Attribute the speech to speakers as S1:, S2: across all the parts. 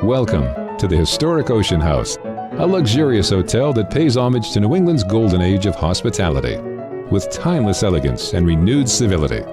S1: Welcome to the historic Ocean House, a luxurious hotel that pays homage to New England's golden age of hospitality. With timeless elegance and renewed civility,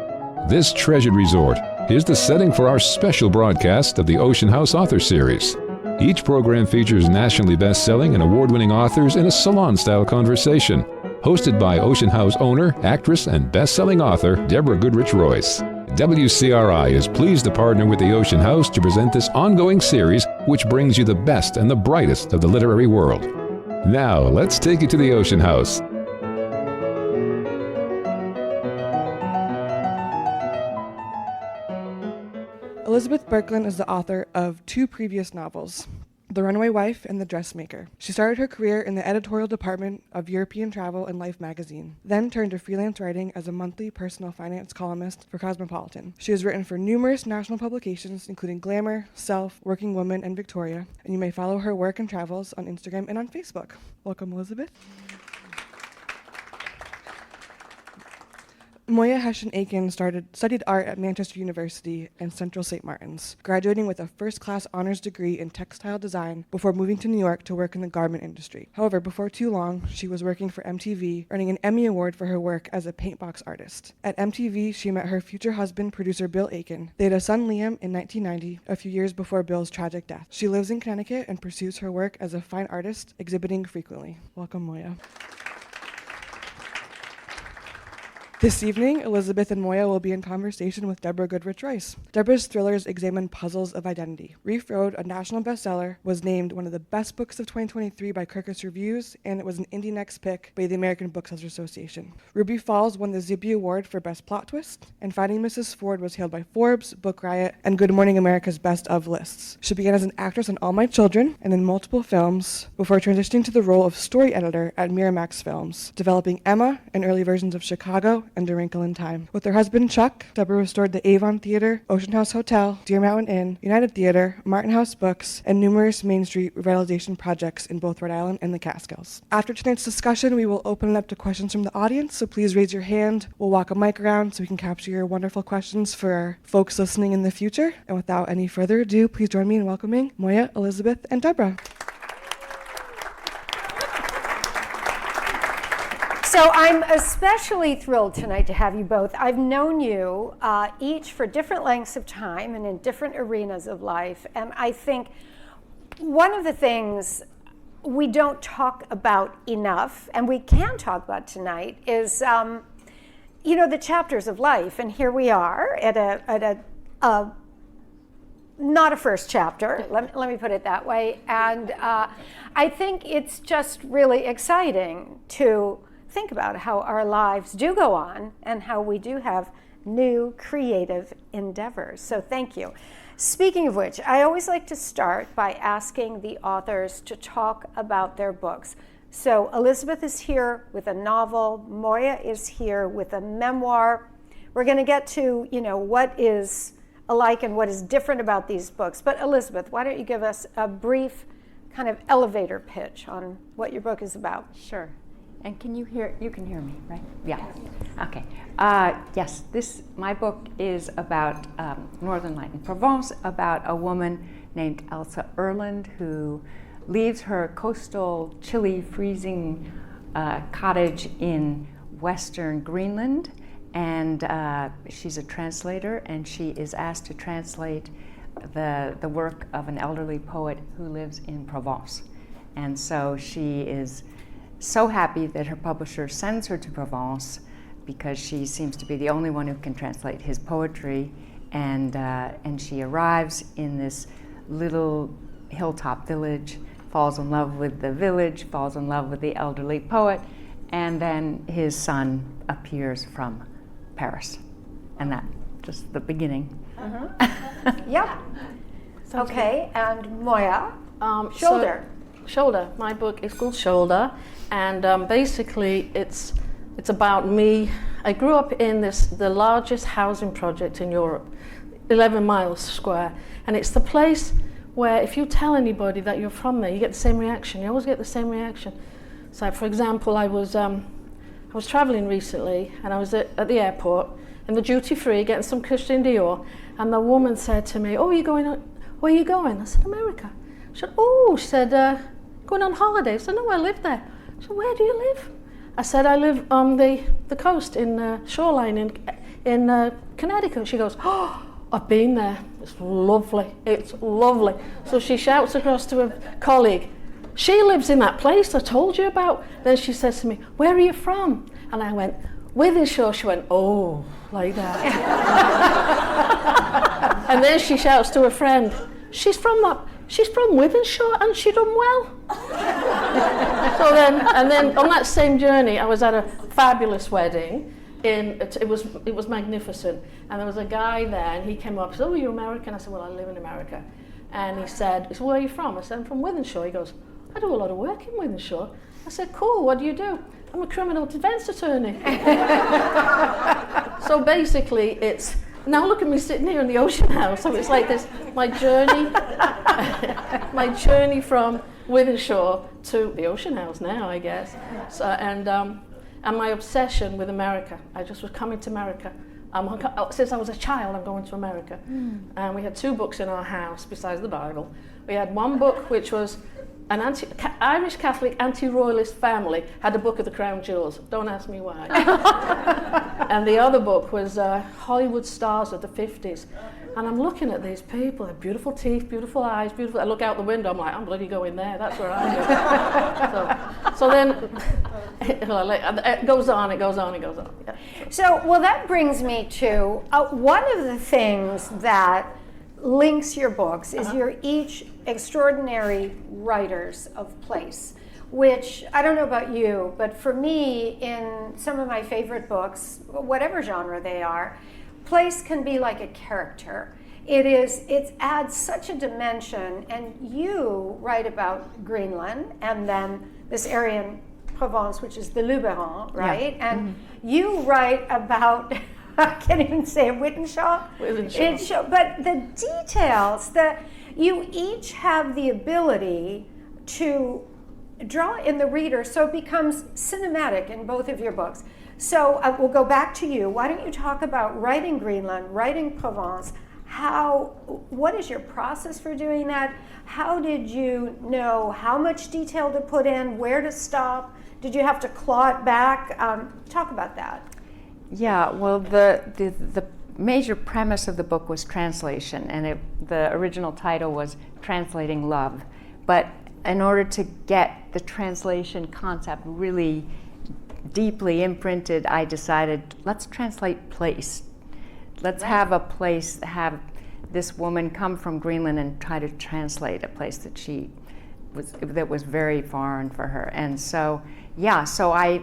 S1: this treasured resort is the setting for our special broadcast of the Ocean House Author Series. Each program features nationally best-selling and award-winning authors in a salon-style conversation, hosted by Ocean House owner, actress, and best-selling author Deborah Goodrich Royce. WCRI is pleased to partner with the Ocean House to present this ongoing series which brings you the best and the brightest of the literary world. Now, let's take you to the Ocean House.
S2: Elizabeth Birkelund is the author of 2 previous novels, The Runaway Wife and The Dressmaker. She started her career in the editorial department of European Travel and Life magazine, then turned to freelance writing as a monthly personal finance columnist for Cosmopolitan. She has written for numerous national publications, including Glamour, Self, Working Woman, and Victoria, and you may follow her work and travels on Instagram and on Facebook. Welcome, Elizabeth. Moya Hession Aiken studied art at Manchester University and Central St. Martin's, graduating with a first-class honors degree in textile design before moving to New York to work in the garment industry. However, before too long, she was working for MTV, earning an Emmy Award for her work as a paintbox artist. At MTV, she met her future husband, producer Bill Aiken. They had a son, Liam, in 1990, a few years before Bill's tragic death. She lives in Connecticut and pursues her work as a fine artist, exhibiting frequently. Welcome, Moya. This evening, Elizabeth and Moya will be in conversation with Deborah Goodrich Royce. Deborah's thrillers examine puzzles of identity. Reef Road, a national bestseller, was named one of the best books of 2023 by Kirkus Reviews, and it was an Indie Next pick by the American Booksellers Association. Ruby Falls won the Zibby Award for Best Plot Twist, and Finding Mrs. Ford was hailed by Forbes, Book Riot, and Good Morning America's Best of lists. She began as an actress on All My Children and in multiple films before transitioning to the role of story editor at Miramax Films, developing Emma and early versions of Chicago and A Wrinkle in Time. With her husband Chuck, Deborah restored the Avon Theater, Ocean House Hotel, Deer Mountain Inn, United Theater, Martin House Books, and numerous Main Street revitalization projects in both Rhode Island and the Catskills. After tonight's discussion, we will open it up to questions from the audience, so please raise your hand. We'll walk a mic around so we can capture your wonderful questions for our folks listening in the future. And without any further ado, please join me in welcoming Moya, Elizabeth, and Deborah.
S3: So I'm especially thrilled tonight to have you both. I've known you each for different lengths of time and in different arenas of life. And I think one of the things we don't talk about enough, and we can talk about tonight, is the chapters of life. And here we are at a not a first chapter, let me put it that way. And I think it's just really exciting to think about how our lives do go on and how we do have new creative endeavors. So thank you. Speaking of which, I always like to start by asking the authors to talk about their books. So Elizabeth is here with a novel, Moya is here with a memoir. We're going to get to, what is alike and what is different about these books. But Elizabeth, why don't you give us a brief kind of elevator pitch on what your book is about?
S4: Sure. And you can hear me, right? Yeah. Okay. Yes, my book is about Northern Light in Provence, about a woman named Elsa Erland who leaves her coastal, chilly, freezing cottage in western Greenland, and she's a translator, and she is asked to translate the work of an elderly poet who lives in Provence. And so she is so happy that her publisher sends her to Provence because she seems to be the only one who can translate his poetry, and she arrives in this little hilltop village, falls in love with the village, falls in love with the elderly poet, and then his son appears from Paris, and that's just the beginning.
S3: Mm-hmm. Yep. Okay, and Moya, Shoulder.
S5: Shoulder. My book is called Shoulder, and basically it's about me. I grew up in the largest housing project in Europe, 11 miles square, and it's the place where if you tell anybody that you're from there, you get the same reaction. You always get the same reaction. So, for example, I was traveling recently, and I was at the airport in the duty free getting some Christian Dior, and the woman said to me, "Oh, where are you going? I said, "America." She said, oh, she said, going on holiday? I said, no, I live there. She said, where do you live? I said, I live on the coast in shoreline in Connecticut. She goes, oh, I've been there. It's lovely. It's lovely. So she shouts across to a colleague, she lives in that place I told you about. Then she says to me, where are you from? And I went, Wythenshawe. She went, oh, like that. And then she shouts to a friend, she's from Wythenshawe and she done well. And then on that same journey, I was at a fabulous wedding. It was magnificent, and there was a guy there, and he came up and said, oh, you're American? I said, well, I live in America. And he said, where are you from? I said, I'm from Wythenshawe. He goes, I do a lot of work in Wythenshawe. I said, cool, what do you do? I'm a criminal defense attorney. So basically it's, now look at me sitting here in the Ocean House. So it's like this, my journey from Wythenshawe to the Ocean House now, I guess. So, and my obsession with America. I just was coming to America. Since I was a child, I'm going to America. And we had 2 books in our house besides the Bible. We had one book which was an Irish Catholic anti-royalist family had a book of the Crown Jewels. Don't ask me why. And the other book was Hollywood stars of the 50s. And I'm looking at these people, they're beautiful teeth, beautiful eyes, beautiful. I look out the window, I'm like, I'm bloody going there, that's where I go. so then it goes on, it goes on, it goes on. Yeah.
S3: So, well, that brings me to one of the things that links your books is you're each extraordinary writers of place, which I don't know about you, but for me, in some of my favorite books, whatever genre they are, place can be like a character. It adds such a dimension, and you write about Greenland and then this area in Provence, which is the Luberon, right? Yeah. And you write about I can't even say it, Wythenshawe. But the details, you each have the ability to draw in the reader, so it becomes cinematic in both of your books. So we'll go back to you. Why don't you talk about writing Greenland, writing Provence? What is your process for doing that? How did you know how much detail to put in, where to stop? Did you have to claw it back? Talk about that.
S4: Yeah, well, the major premise of the book was translation, and the original title was Translating Love. But in order to get the translation concept really deeply imprinted, I decided, let's translate place. Let's have a place, have this woman come from Greenland and try to translate a place that was very foreign for her. And so, yeah, so I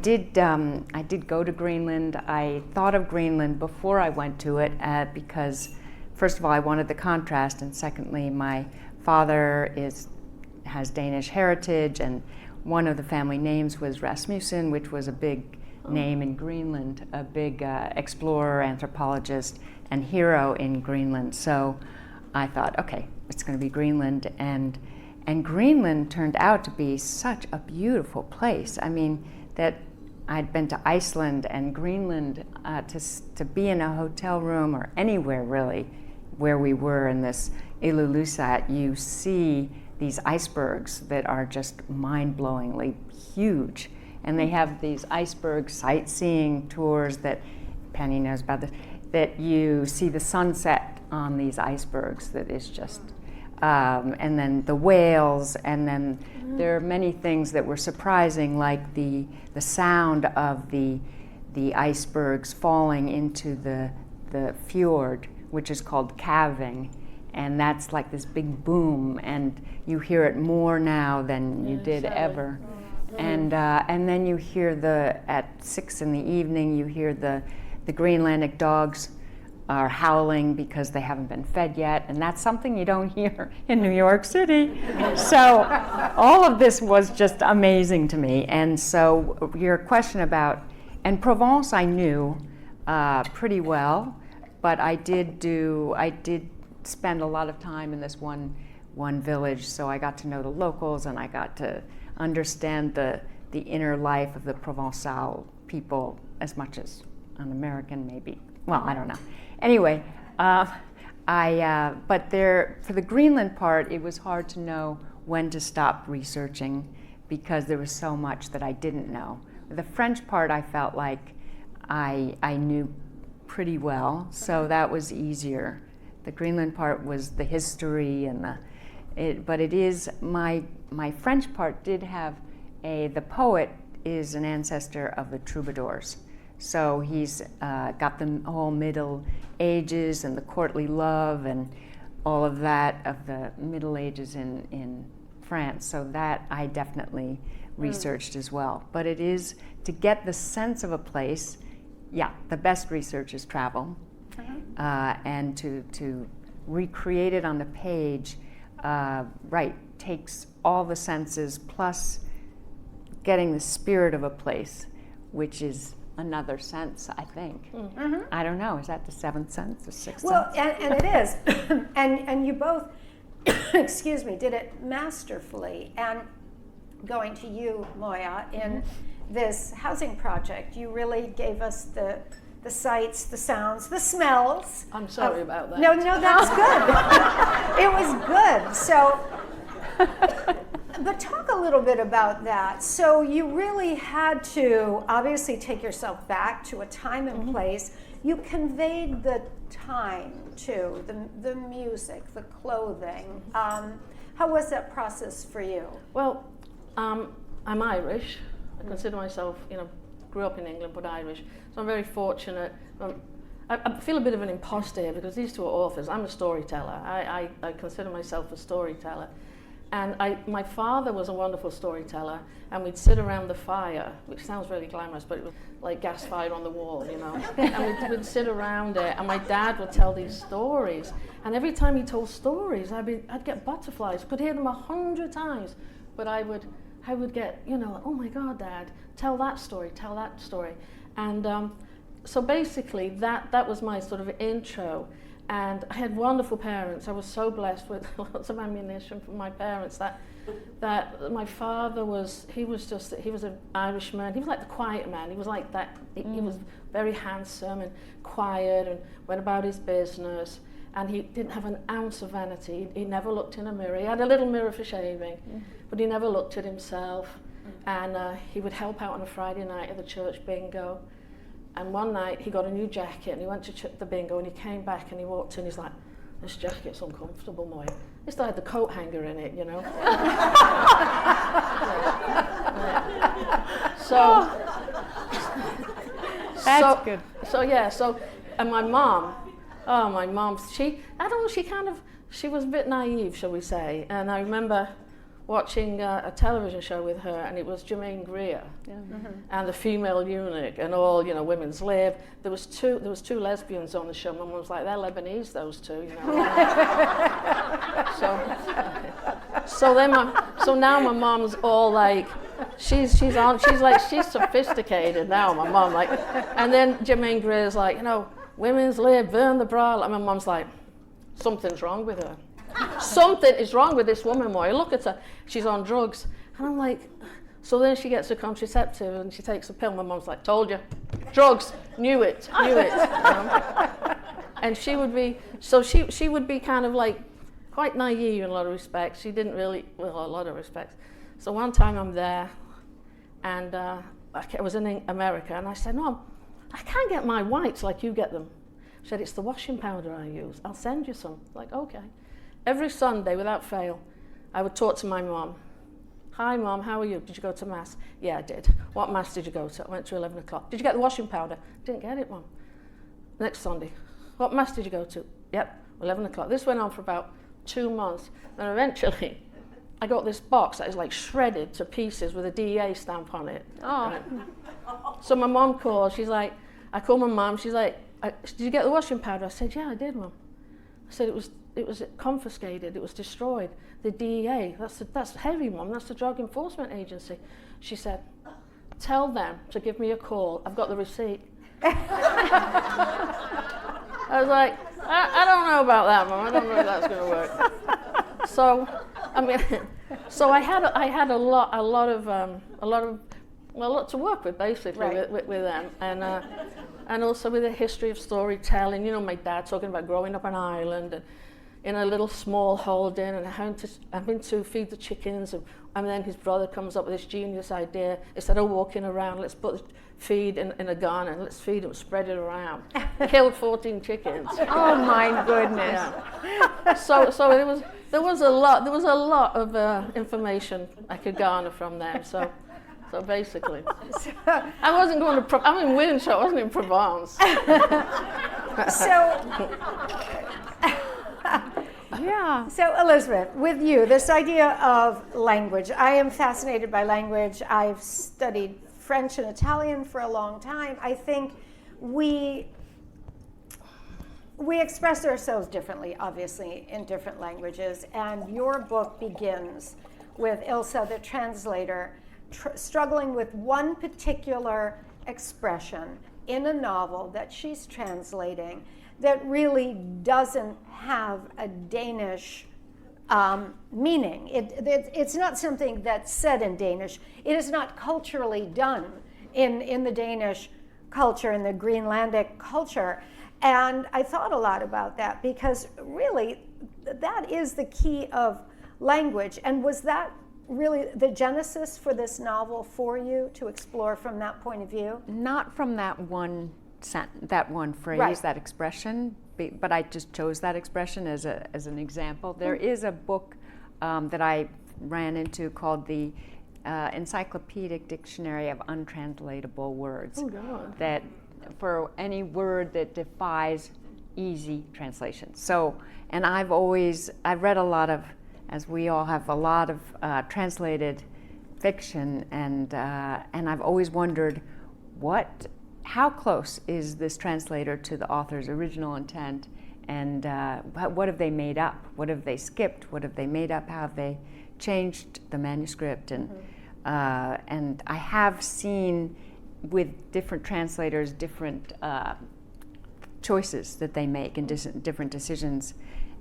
S4: did go to Greenland. I thought of Greenland before I went to it because, first of all, I wanted the contrast, and secondly, my father has Danish heritage, and one of the family names was Rasmussen, which was a big name in Greenland, a big explorer, anthropologist, and hero in Greenland. So I thought, okay, it's going to be Greenland, and Greenland turned out to be such a beautiful place. I mean, that I'd been to Iceland and Greenland, to be in a hotel room or anywhere really where we were in this Ilulissat, you see these icebergs that are just mind-blowingly huge. And they have these iceberg sightseeing tours that Penny knows about, that you see the sunset on these icebergs that is just, and then the whales, and then there are many things that were surprising, like the sound of the icebergs falling into the fjord, which is called calving, and that's like this big boom, and you hear it more now than you did ever. And then you hear at 6 p.m, you hear the Greenlandic dogs are howling because they haven't been fed yet, and that's something you don't hear in New York City. So all of this was just amazing to me. And so your question about, and Provence I knew pretty well, but I did spend a lot of time in this one village, so I got to know the locals, and I got to understand the inner life of the Provençal people as much as an American maybe. Well, I don't know. Anyway, But for the Greenland part, it was hard to know when to stop researching because there was so much that I didn't know. The French part, I felt like I knew pretty well, so that was easier. The Greenland part was the history and but it is my French part did have the poet is an ancestor of the troubadours, so he's got the whole Middle Ages and the courtly love and all of that of the Middle Ages in France. So that I definitely researched as well. But it is to get the sense of a place. Yeah, the best research is travel, and to recreate it on the page. Takes all the senses plus getting the spirit of a place, which is another sense, I think. Mm-hmm. I don't know, is that the seventh sense, the sixth sense?
S3: Well, and it is. and you both, excuse me, did it masterfully. And going to you, Moya, in this housing project, you really gave us the sights, the sounds, the smells.
S5: I'm sorry about that.
S3: No, that's good. It was good. So, but talk a little bit about that. So you really had to obviously take yourself back to a time and place. You conveyed the time too, the music, the clothing. How was that process for you?
S5: Well, I'm Irish. I consider myself, grew up in England, but Irish. So I'm very fortunate. I feel a bit of an imposter here because these two are authors. I'm a storyteller. I consider myself a storyteller. And my father was a wonderful storyteller, and we'd sit around the fire, which sounds really glamorous, but it was like gas fire on the wall, and we'd sit around it, and my dad would tell these stories. And every time he told stories, I'd get butterflies. Could hear them 100 times, but I would get, oh my God, Dad, tell that story. And so basically that was my sort of intro. And I had wonderful parents. I was so blessed with lots of ammunition from my parents that my father he was an Irishman. He was like the quiet man. He was like that. He was very handsome and quiet and went about his business. And he didn't have an ounce of vanity. He never looked in a mirror. He had a little mirror for shaving, but he never looked at himself. And he would help out on a Friday night at the church bingo. And one night he got a new jacket and he went to the bingo and he came back and he walked in. He's like, "This jacket's uncomfortable, Moya." He still had the coat hanger in it, So
S4: that's good.
S5: And my mom, she was a bit naive, shall we say. And I remember watching a television show with her, and it was Germaine Greer and the female eunuch and all, Women's Lib. There was two lesbians on the show. Mum was like, "They're Lebanese, those two," So now my mom's all like, she's sophisticated now. My mom and then Germaine Greer's like, "Women's Lib, burn the bra," and my mom's like, "Something's wrong with her. Something is wrong with this woman, Moya. Look at her. She's on drugs." And I'm like, so then she gets a contraceptive and she takes a pill. My mom's like, "Told you. Drugs. Knew it. And she would be kind of like quite naive in a lot of respects. She didn't really, a lot of respects. So one time I'm there and I was in America and I said, "No, I can't get my whites like you get them." She said, "It's the washing powder I use. I'll send you some." Like, okay. Every Sunday, without fail, I would talk to my mom. "Hi, Mom, how are you? Did you go to Mass?" "Yeah, I did." "What Mass did you go to?" "I went to 11 o'clock. "Did you get the washing powder?" "Didn't get it, Mom." Next Sunday, "What Mass did you go to?" "Yep, 11 o'clock. This went on for about 2 months. Then eventually, I got this box that is like shredded to pieces with a DEA stamp on it. Oh. Right? So my mom called. She's like, I called my mom. She's like, "Did you get the washing powder?" I said, "Yeah, I did, Mom." I said, it was confiscated, it was destroyed. The DEA, that's heavy, Mom, that's the Drug Enforcement Agency. She said, "Tell them to give me a call, I've got the receipt." I was like, I don't know about that, Mom, I don't know if that's going to work. So I had a lot to work with, basically, with them. And and also with a history of storytelling. You know, my dad talking about growing up on Ireland and in a little small holding and having to feed the chickens, and then his brother comes up with this genius idea: instead of walking around, let's put the feed in a gun and let's feed them, spread it around. Killed 14 chickens.
S4: Oh my goodness.
S5: Yeah. So there was a lot of information I could garner from them. So basically, I wasn't going to. I'm in Windsor. I wasn't in Provence.
S4: Yeah.
S3: So Elizabeth, with you, this idea of language, I am fascinated by language. I've studied French and Italian for a long time. I think we express ourselves differently, obviously, in different languages, and your book begins with Ilsa, the translator, struggling with one particular expression in a novel that she's translating that really doesn't have a Danish meaning. It's not something that's said in Danish. It is not culturally done in the Danish culture, in the Greenlandic culture. And I thought a lot about that because really that is the key of language. And was that really the genesis for this novel for you to explore from that point of view?
S4: Not from that one phrase,
S3: Right.
S4: that expression, but I just chose that expression as an example. There is a book that I ran into called the Encyclopedic Dictionary of Untranslatable Words.
S5: Oh, God.
S4: That for any word that defies easy translation. So, and I've read a lot of, as we all have, a lot of translated fiction, and I've always wondered how close is this translator to the author's original intent, and what have they made up? What have they skipped? What have they made up? How have they changed the manuscript? And and I have seen with different translators different choices that they make and different decisions,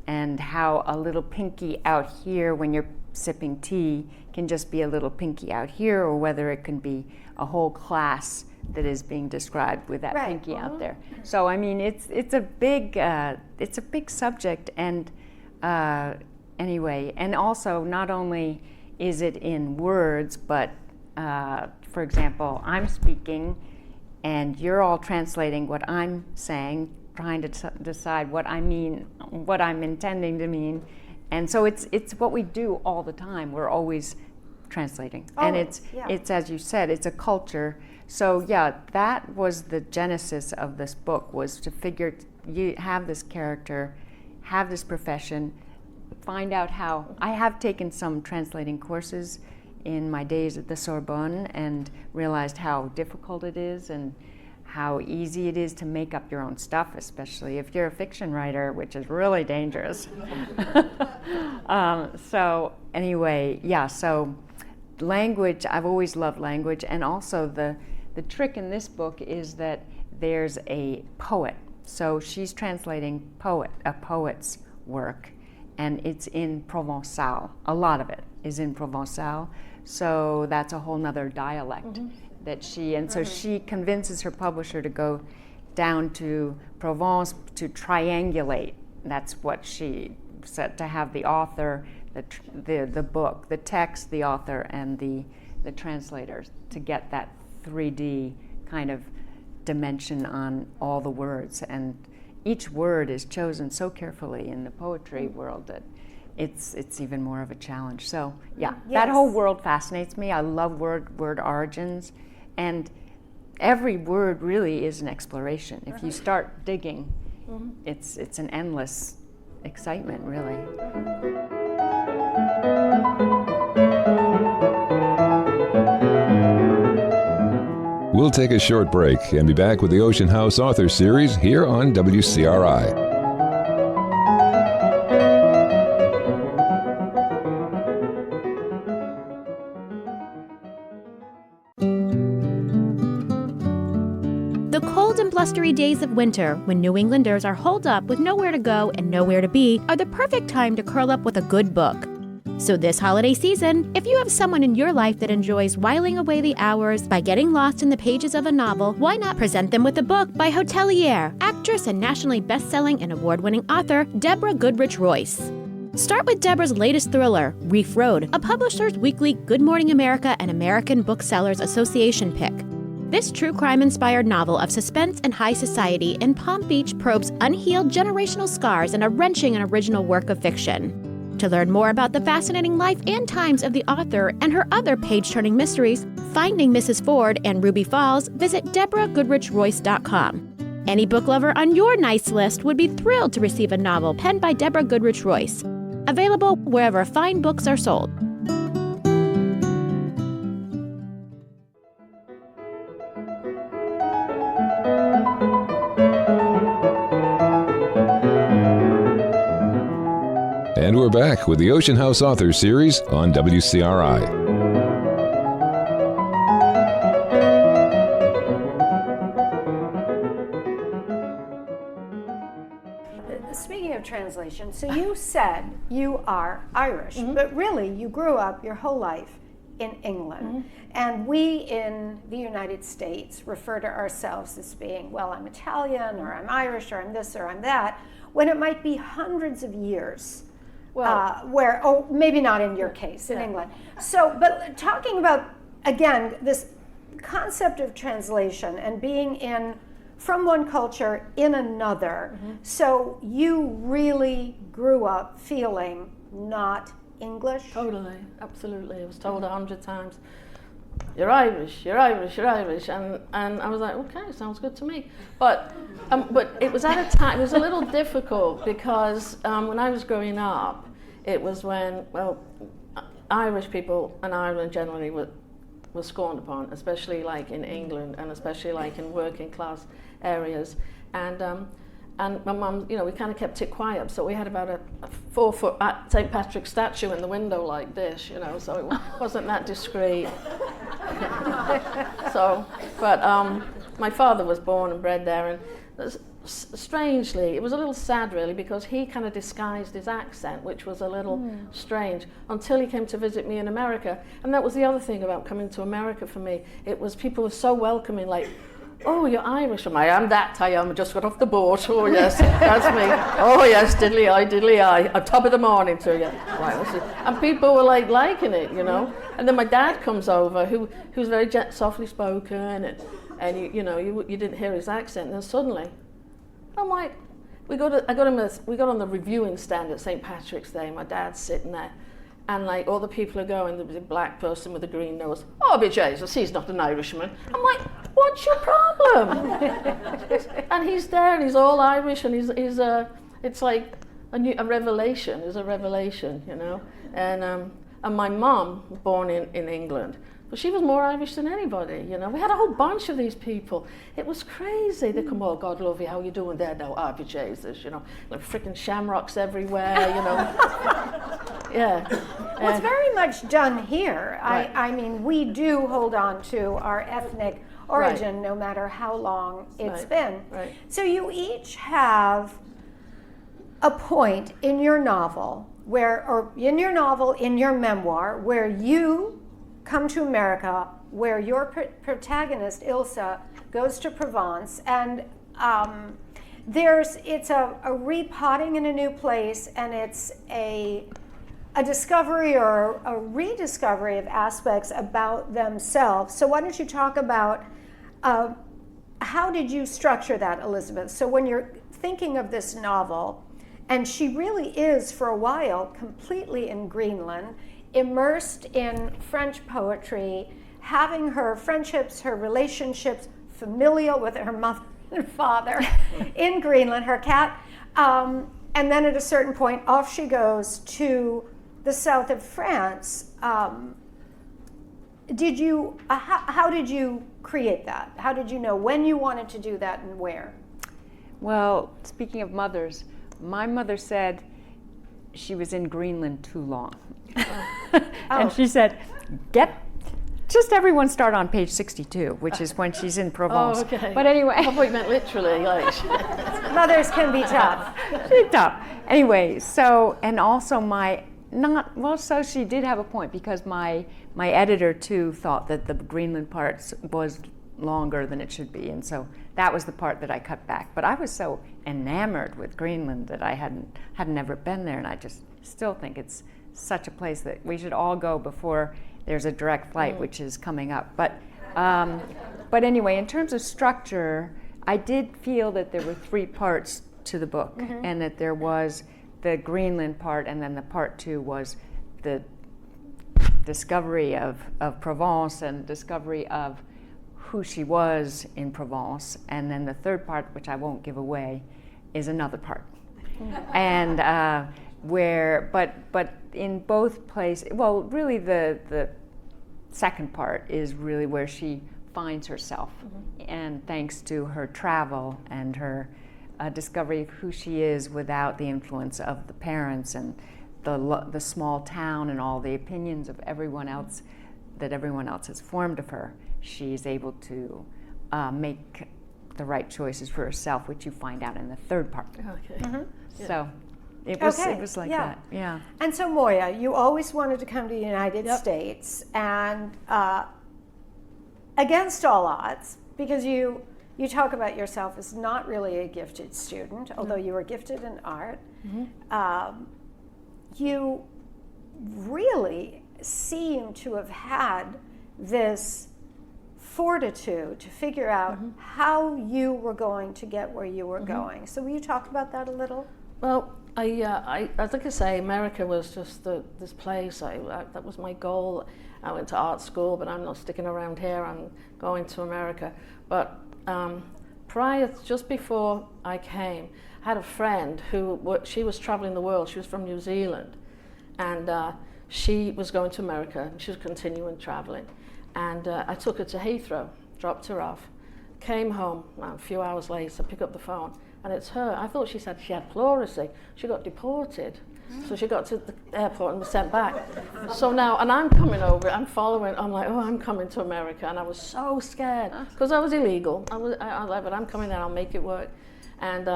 S4: and how a little pinky out here when you're sipping tea can just be a little pinky out here, or whether it can be a whole class that is being described with that
S3: Right.
S4: pinky out there. So I mean, it's a big subject, and anyway, and also not only is it in words, but for example, I'm speaking, and you're all translating what I'm saying, trying to decide what I mean, what I'm intending to mean, and so it's what we do all the time. We're always translating, and it's as you said, it's a culture. So yeah, that was the genesis of this book, was to figure, you have this character, have this profession, find out how. I have taken some translating courses in my days at the Sorbonne and realized how difficult it is and how easy it is to make up your own stuff, especially if you're a fiction writer, which is really dangerous. So anyway, yeah, so language, I've always loved language, and also the trick in this book is that there's a poet. So she's translating a poet's work, and it's in Provençal. A lot of it is in Provençal. So that's a whole nother dialect that so she convinces her publisher to go down to Provence to triangulate. That's what she said, to have the author, the book, the text, the author, and the translators, to get that 3D kind of dimension on all the words. And each word is chosen so carefully in the poetry world that it's even more of a challenge. So yeah, that whole world fascinates me. I love word origins, and every word really is an exploration. If you start digging, it's an endless excitement, really.
S1: We'll take a short break and be back with the Ocean House Author Series here on WCRI.
S6: The cold and blustery days of winter, when New Englanders are holed up with nowhere to go and nowhere to be, are the perfect time to curl up with a good book. So this holiday season, if you have someone in your life that enjoys whiling away the hours by getting lost in the pages of a novel, why not present them with a book by hotelier, actress and nationally best-selling and award-winning author Deborah Goodrich Royce. Start with Deborah's latest thriller, Reef Road, a publisher's weekly Good Morning America and American Booksellers Association pick. This true crime-inspired novel of suspense and high society in Palm Beach probes unhealed generational scars in a wrenching and original work of fiction. To learn more about the fascinating life and times of the author and her other page-turning mysteries, Finding Mrs. Ford and Ruby Falls, visit DeborahGoodrichRoyce.com. Any book lover on your nice list would be thrilled to receive a novel penned by Deborah Goodrich Royce. Available wherever fine books are sold.
S1: And we're back with the Ocean House Authors Series on WCRI.
S3: Speaking of translation, so you said you are Irish, but really you grew up your whole life in England. And we in the United States refer to ourselves as being, well, I'm Italian, or I'm Irish, or I'm this, or I'm that, when it might be hundreds of years. Where, oh, maybe not in your case, in England. So, but talking about, again, this concept of translation and being in, from one culture in another. So you really grew up feeling not English?
S5: Totally, absolutely. I was told 100 times, you're Irish, you're Irish, you're Irish, and I was like, okay, sounds good to me. But it was at a time, it was a little difficult because when I was growing up, it was when, well, Irish people and Ireland generally were scorned upon, especially like in England and especially like in working class areas. And my mum, you know, we kind of kept it quiet, so we had about a 4-foot St. Patrick's statue in the window like this, you know, so it wasn't that discreet. So, but my father was born and bred there, and strangely, it was a little sad really, because he kind of disguised his accent, which was a little strange, until he came to visit me in America. And that was the other thing about coming to America for me. It was people were so welcoming, like, oh, you're Irish. I am that, I am. I just got off the boat. Oh, yes, that's me. Oh, yes, diddly I. At top of the morning to you. Right, and people were like liking it, you know. And then my dad comes over, who's very softly spoken, and you know, you didn't hear his accent. And then suddenly, I'm like, we got on the reviewing stand at St. Patrick's Day. My dad's sitting there. And like all the people are going, there was a black person with a green nose. Oh, be Jesus, he's not an Irishman. I'm like, what's your problem? And he's there, and he's all Irish, and it's like a revelation. It's a revelation, you know. And my mom, born in England, but she was more Irish than anybody, you know. We had a whole bunch of these people. It was crazy. They come, oh, God love you, how you doing there now? Oh, be Jesus, you know. Like freaking shamrocks everywhere, you know. Yeah.
S3: Well, it's very much done here. Right. I mean, we do hold on to our ethnic origin, no matter how long it's been. Right. So you each have a point in your novel in your memoir, where you come to America, where your protagonist, Ilsa, goes to Provence, and it's a repotting in a new place, and it's a discovery or a rediscovery of aspects about themselves. So why don't you talk about how did you structure that, Elizabeth? So when you're thinking of this novel, and she really is, for a while, completely in Greenland, immersed in French poetry, having her friendships, her relationships, familial with her mother and father in Greenland, her cat, and then at a certain point, off she goes to the south of France. How did you create that? How did you know when you wanted to do that and where?
S4: Well, speaking of mothers, my mother said she was in Greenland too long. And she said, just everyone start on page 62, which is when she's in Provence.
S5: Oh, okay.
S4: But anyway.
S5: I thought you meant literally, like.
S3: Mothers can be tough.
S4: She's tough. Anyway, so, and also my Not well. So she did have a point, because my editor too thought that the Greenland part was longer than it should be, and so that was the part that I cut back. But I was so enamored with Greenland that I had never been there, and I just still think it's such a place that we should all go before there's a direct flight, which is coming up. But anyway, in terms of structure, I did feel that there were 3 parts to the book, and that there was the Greenland part, and then the part 2 was the discovery of Provence and discovery of who she was in Provence, and then the 3rd part, which I won't give away, is another part. And but in both places, well, really the second part is really where she finds herself, and thanks to her travel and her discovery of who she is without the influence of the parents and the small town and all the opinions of everyone else that everyone else has formed of her, she's able to make the right choices for herself, which you find out in the 3rd part.
S5: Okay.
S4: So it was like that. Yeah.
S3: And so Moya, you always wanted to come to the United States, and against all odds, because you talk about yourself as not really a gifted student, although you were gifted in art. You really seem to have had this fortitude to figure out how you were going to get where you were going. So will you talk about that a little?
S5: Well, I like I say, America was just this place. That was my goal. I went to art school, but I'm not sticking around here. I'm going to America. But just before I came, I had a friend she was traveling the world. She was from New Zealand, and she was going to America, and she was continuing traveling. And I took her to Heathrow, dropped her off, came home. A few hours later, pick up the phone, and it's her. I thought she said she had pleurisy. She got deported. So she got to the airport and was sent back. So now, and I'm coming over, I'm following, I'm like, oh, I'm coming to America. And I was so scared, because I was illegal. I was like, but I'm coming there, I'll make it work. And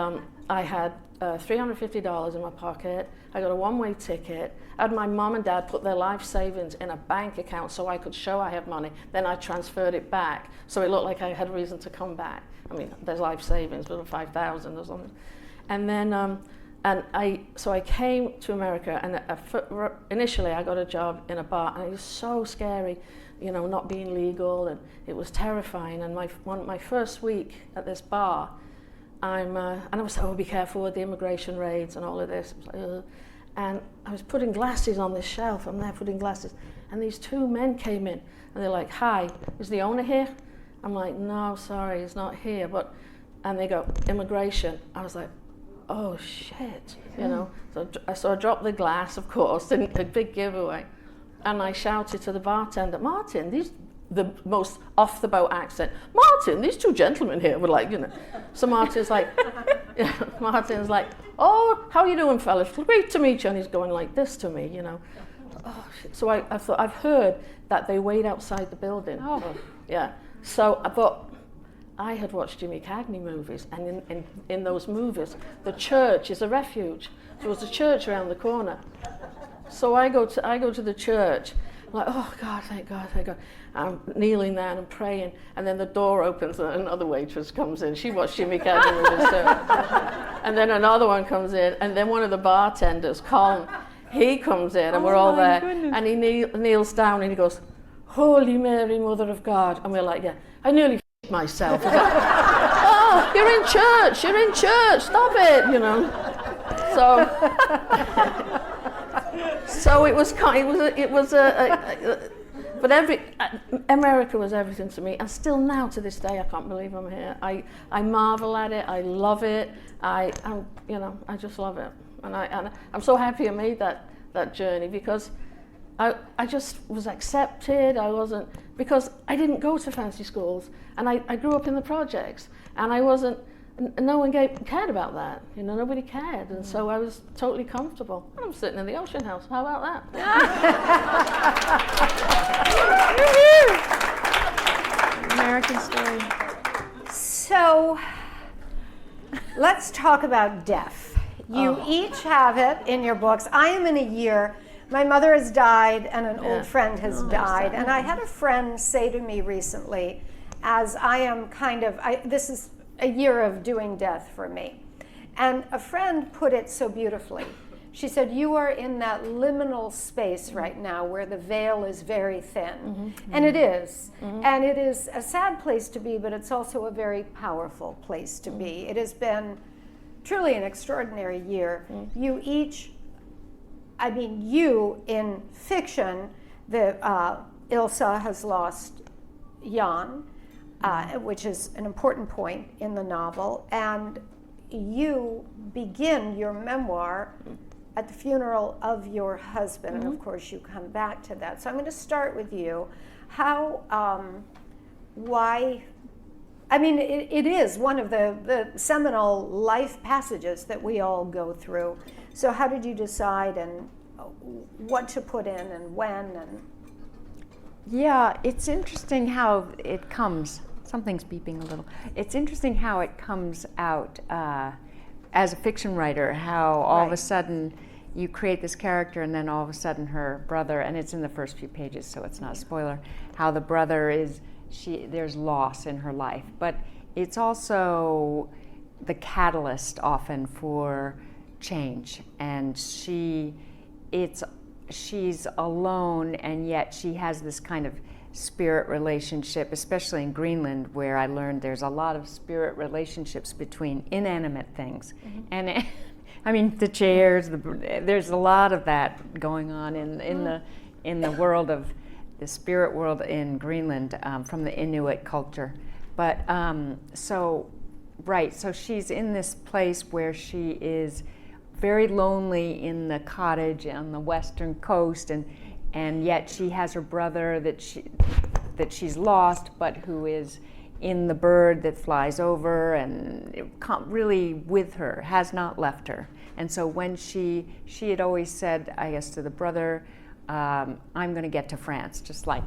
S5: I had $350 in my pocket. I got a one-way ticket. I had my mom and dad put their life savings in a bank account so I could show I had money. Then I transferred it back, so it looked like I had a reason to come back. I mean, there's life savings, but $5,000 or something. And then, so I came to America, and initially I got a job in a bar, and it was so scary, not being legal, and it was terrifying. And my first week at this bar, and I was like, oh, be careful with the immigration raids and all of this. And I was putting glasses on this shelf. I'm there putting glasses, and these 2 men came in, and they're like, hi, is the owner here? I'm like, no, sorry, he's not here. And they go, immigration. I was like, oh shit, So I dropped the glass, of course, a big giveaway. And I shouted to the bartender, Martin, the most off-the-boat accent, Martin, these 2 gentlemen here were like, So Martin's like, oh, how you doing, fellas? Great to meet you. And he's going like this to me, Oh, shit. So I thought, I've heard that they wait outside the building. Oh. Yeah. So I thought, I had watched Jimmy Cagney movies, and in those movies, the church is a refuge. There was a church around the corner. So I go to the church. I'm like, oh God, thank God, thank God. I'm kneeling there and I'm praying, and then the door opens and another waitress comes in. She watched Jimmy Cagney movies too. And then another one comes in, and then one of the bartenders, Colin, he comes in, and we're all there. Goodness. And he kneels down and he goes, Holy Mary, Mother of God. And we're like, yeah, I nearly myself. Like, oh, you're in church, stop it, So it was America was everything to me, and still now to this day I can't believe I'm here. I marvel at it, I love it, I just love it, and I'm so happy I made that journey, because I just was accepted. Because I didn't go to fancy schools, and I grew up in the projects, and I wasn't, no one cared about that, nobody cared, and so I was totally comfortable. I'm sitting in the Ocean House, how about that?
S6: American story.
S3: So, let's talk about death. You each have it in your books. I am in a year My mother has died, and an old friend has
S5: Oh,
S3: died.
S5: sad.
S3: And I had a friend say to me recently, as I am this is a year of doing death for me. And a friend put it so beautifully. She said, you are in that liminal space right now where the veil is very thin. And it is. And it is a sad place to be, but it's also a very powerful place to be. It has been truly an extraordinary year. You each, you in fiction, Ilsa has lost Jan, which is an important point in the novel, and you begin your memoir at the funeral of your husband, and of course you come back to that. So I'm going to start with you. Why? It is one of the seminal life passages that we all go through. So how did you decide and what to put in and when? And
S4: Yeah, it's interesting how it comes. Something's beeping a little. It's interesting how it comes out as a fiction writer, how all of a sudden you create this character and then all of a sudden her brother, and it's in the first few pages so it's not a spoiler, how the brother there's loss in her life. But it's also the catalyst often for change, and she's alone, and yet she has this kind of spirit relationship, especially in Greenland, where I learned there's a lot of spirit relationships between inanimate things. And the chairs, there's a lot of that going on in the world of the spirit world in Greenland, from the Inuit culture. But so she's in this place where she is very lonely in the cottage on the western coast, and yet she has her brother that she's lost, but who is in the bird that flies over and really with her, has not left her. And so when she had always said, I guess, to the brother, I'm going to get to France, just like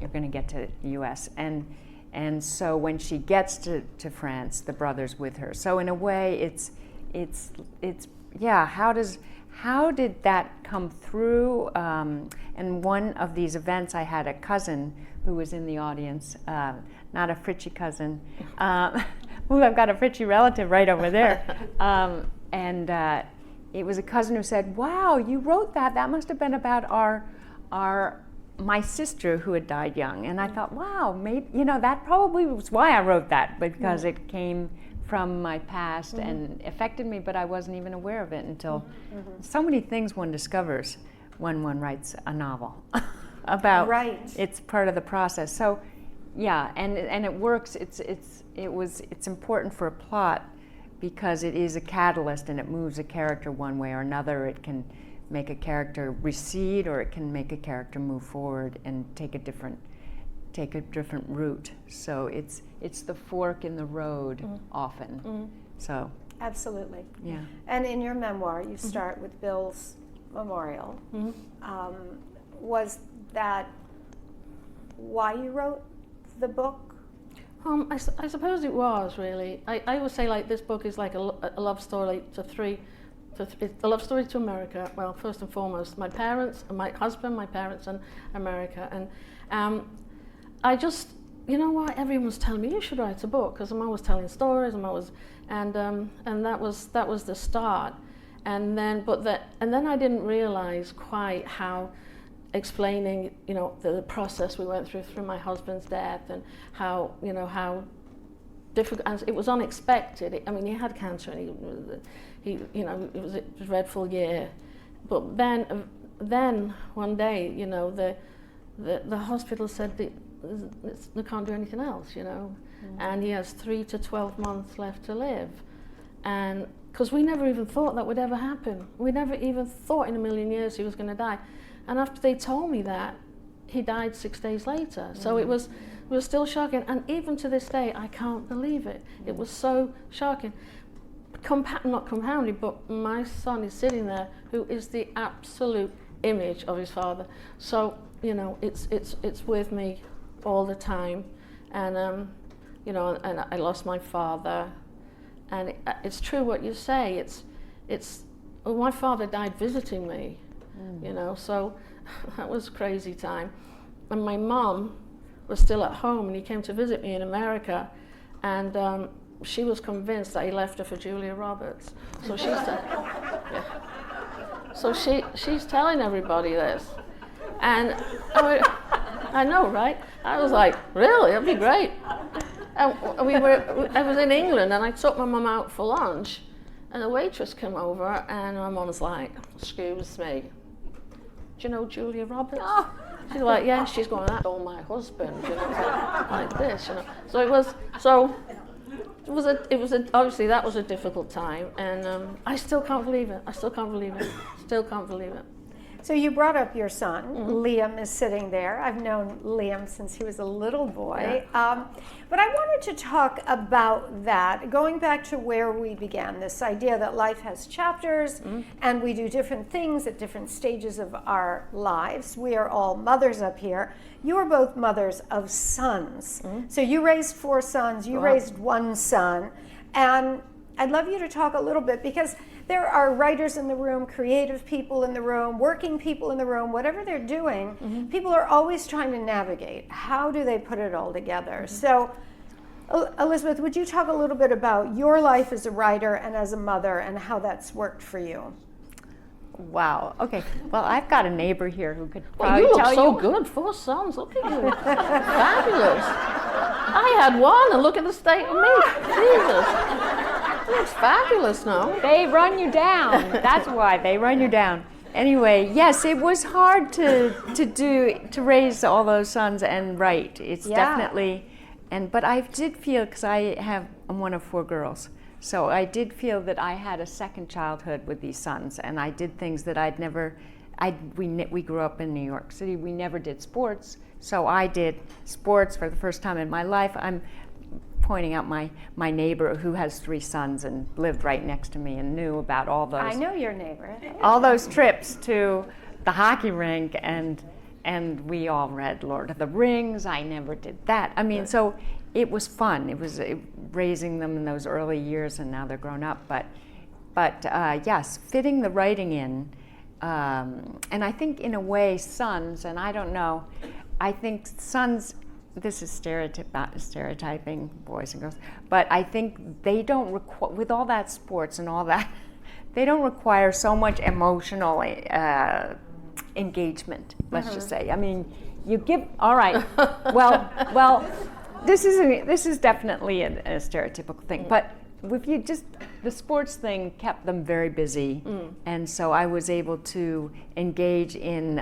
S4: you're going to get to the U.S. And so when she gets to France, the brother's with her. So in a way, it's how did that come through? And one of these events, I had a cousin who was in the audience, not a Fritchie cousin. I've got a Fritchie relative right over there. And it was a cousin who said, wow, you wrote that. That must have been about my sister who had died young. And I thought, wow, maybe, that probably was why I wrote that, because it came from my past and affected me, but I wasn't even aware of it until so many things one discovers when one writes a novel about. It's part of the process. So yeah, and it works. It's important for a plot because it is a catalyst and it moves a character one way or another. It can make a character recede, or it can make a character move forward and take a different route. So it's the fork in the road often. So
S3: absolutely.
S4: Yeah.
S3: And in your memoir, you start with Bill's memorial. Was that why you wrote the book?
S5: I suppose it was, really. I would say, like, this book is like a love story it's a love story to America. Well, first and foremost, my parents, my husband, my parents, and America. And I just, everyone's telling me you should write a book, because I'm always telling stories. And that was the start. And then I didn't realize quite how explaining, the process we went through my husband's death, and how difficult, and it was unexpected. He had cancer, and it was a dreadful year. But then one day, the hospital said they can't do anything else, and he has 3 to 12 months left to live. And because we never even thought that would ever happen. We never even thought in a million years he was going to die. And after they told me that, he died 6 days later. So it was still shocking. And even to this day, I can't believe it. It was so shocking. Not compounded, but my son is sitting there, who is the absolute image of his father. So, it's with me all the time. And, and I lost my father. And it's true what you say. My father died visiting me. you know, so that was a crazy time. And my mom was still at home, and he came to visit me in America, and she was convinced that he left her for Julia Roberts. So she's telling everybody this. And I know, right? I was like, really? That'd be great. And I was in England, and I took my mum out for lunch, and the waitress came over, and my mum was like, excuse me, do you know Julia Roberts? Oh. She's like, yeah. She's going, that's all my husband, you know, like this, you know. So it was obviously that was a difficult time, and I still can't believe it. Still can't believe it.
S3: So you brought up your son. Liam is sitting there. I've known Liam since he was a little boy. Yeah. But I wanted to talk about that, going back to where we began, this idea that life has chapters and we do different things at different stages of our lives. We are all mothers up here. You are both mothers of sons. So you raised 4 sons, you raised 1 son, and I'd love you to talk a little bit, because there are writers in the room, creative people in the room, working people in the room, whatever they're doing, people are always trying to navigate. How do they put it all together? So, Elizabeth, would you talk a little bit about your life as a writer and as a mother and how that's worked for you?
S4: Wow. Okay. Well, I've got a neighbor here who could probably
S5: you look
S4: tell
S5: so
S4: you.
S5: good. 4 sons. Look at you. Fabulous. I had 1, and look at the state of me. Jesus. It's fabulous now.
S4: They run you down. That's why they run you down. Anyway, yes, it was hard to raise all those sons and write. It's definitely, but I did feel, because I'm one of 4 girls, so I did feel that I had a second childhood with these sons, and I did things that I'd never. We grew up in New York City. We never did sports, so I did sports for the first time in my life. I'm pointing out my neighbor who has 3 sons and lived right next to me and knew about all those.
S3: I know your neighbor.
S4: All those trips to the hockey rink, and we all read Lord of the Rings. I never did that. I mean, so it was fun. It was raising them in those early years, and now they're grown up. But yes, fitting the writing in, and I think in a way sons, and I don't know, I think sons. This is stereotyping boys and girls, but I think they don't require, with all that sports and all that, they don't require so much emotional engagement, let's just say. I mean, you give, all right, well, this is definitely a stereotypical thing, but if you just, the sports thing kept them very busy, and so I was able to engage in,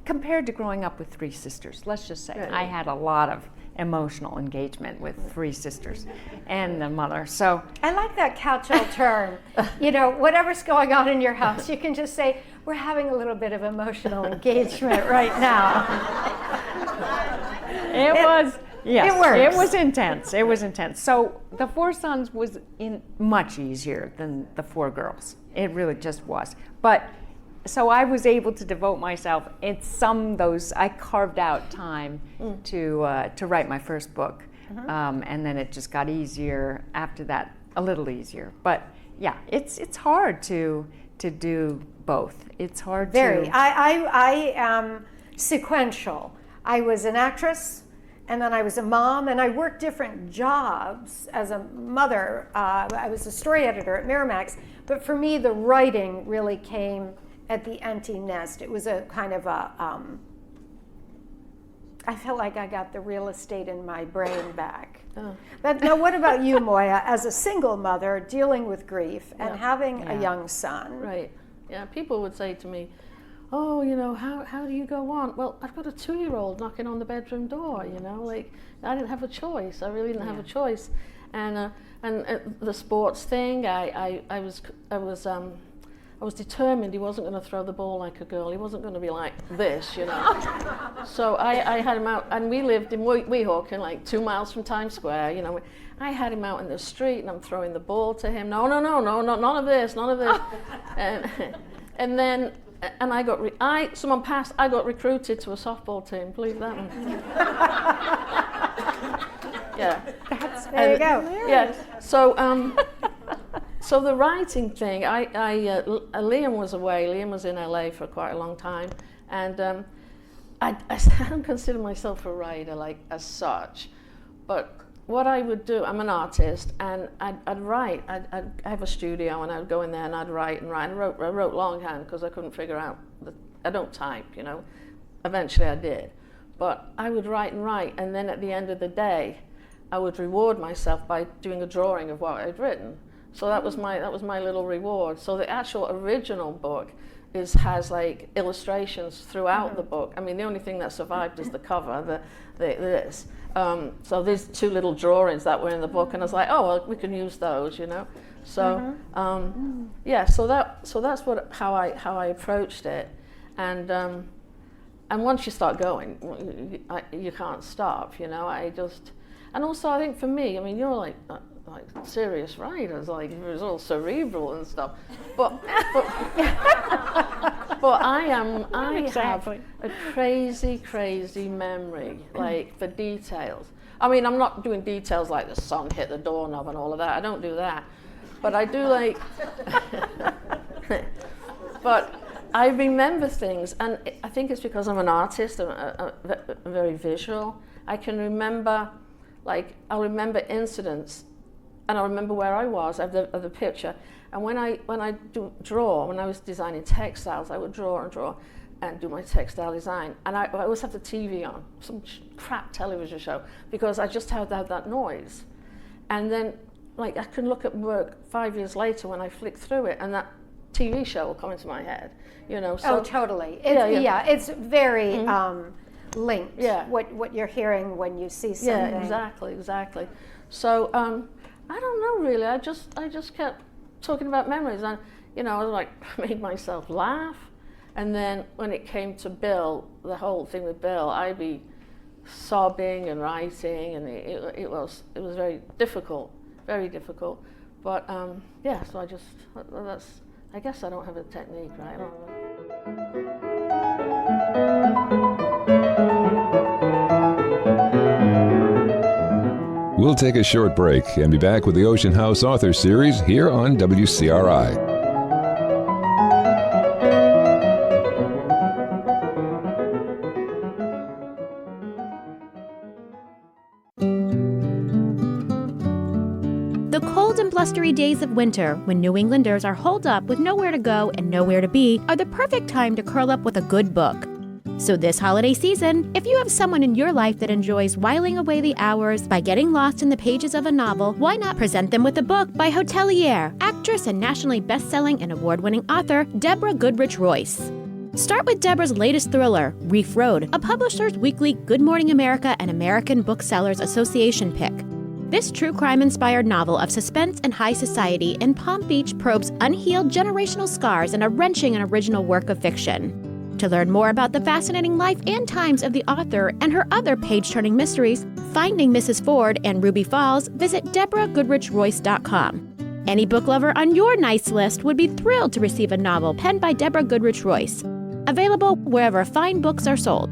S4: compared to growing up with 3 sisters, let's just say, I had a lot of emotional engagement with 3 sisters and the mother. So
S3: I like that catch-all term. You know, whatever's going on in your house, you can just say, we're having a little bit of emotional engagement right now.
S4: It was, yes,
S3: it works.
S4: It was intense. It was intense. So the 4 sons was much easier than the 4 girls. It really just was. But so I was able to devote myself I carved out time to write my first book, and then it just got easier after that, a little easier. But yeah, it's hard to do both. It's hard to.
S3: I am sequential. I was an actress, and then I was a mom, and I worked different jobs as a mother. I was a story editor at Miramax, but for me, the writing really came at the empty nest. It was a kind of I felt like I got the real estate in my brain back. But now what about you, Moya, as a single mother dealing with grief and having a young son?
S5: Right, yeah, people would say to me, oh, you know, how do you go on? Well, I've got a 2-year-old knocking on the bedroom door, you know, like, I didn't have a choice. I really didn't have a choice. And the sports thing, I was determined he wasn't going to throw the ball like a girl. He wasn't going to be like this, you know. So I had him out, and we lived in Weehawken, like 2 miles from Times Square, you know. I had him out in the street, and I'm throwing the ball to him. No, none of this. And then I got I got recruited to a softball team. Believe that one. Yeah.
S3: There you go.
S5: Yeah. So So the writing thing, Liam was away. Liam was in LA for quite a long time, and I don't consider myself a writer like as such, but what I would do, I'm an artist, and I'd write. I'd have a studio, and I'd go in there and I'd write and write. I wrote longhand because I couldn't figure out I don't type, you know. Eventually I did, but I would write and write, and then at the end of the day, I would reward myself by doing a drawing of what I'd written. So that was my little reward. So the actual original book has like illustrations throughout the book. I mean, the only thing that survived is the cover, this. So there's 2 little drawings that were in the book, and I was like, oh well, we can use those, you know. So yeah, so that's how I approached it, and once you start going, you can't stop, you know. And also I think for me, I mean, you're like serious writers, like it was all cerebral and stuff, but I have a crazy memory, like for details. I mean, I'm not doing details like the song hit the doorknob and all of that. I don't do that, but I do like. But I remember things, and I think it's because I'm an artist. I'm very visual. I can remember, like, I'll remember incidents, and I'll remember where I was of the picture. And when I draw, when I was designing textiles, I would draw and do my textile design. And I always have the TV on, some crap television show, because I just had to have that noise. And then, like, I can look at work 5 years later when I flick through it, and that TV show will come into my head, you know. So,
S3: oh, totally. It's very linked. Yeah. What you're hearing when you see something.
S5: Yeah, exactly. So I don't know really. I just kept talking about memories, and you know, I was like made myself laugh. And then when it came to Bill, the whole thing with Bill, I'd be sobbing and writing, and it was very difficult, very difficult. But yeah, so I guess I don't have a technique, right? I don't know.
S1: We'll take a short break and be back with the Ocean House Author Series here on WCRI.
S6: The cold and blustery days of winter, when New Englanders are holed up with nowhere to go and nowhere to be, are the perfect time to curl up with a good book. So this holiday season, if you have someone in your life that enjoys whiling away the hours by getting lost in the pages of a novel, why not present them with a book by hotelier, actress and nationally best-selling and award-winning author Deborah Goodrich Royce. Start with Deborah's latest thriller, Reef Road, a publisher's weekly Good Morning America and American Booksellers Association pick. This true crime-inspired novel of suspense and high society in Palm Beach probes unhealed generational scars in a wrenching and original work of fiction. To learn more about the fascinating life and times of the author and her other page-turning mysteries, Finding Mrs. Ford and Ruby Falls, visit DeborahGoodrichRoyce.com. Any book lover on your nice list would be thrilled to receive a novel penned by Deborah Goodrich Royce. Available wherever fine books are sold.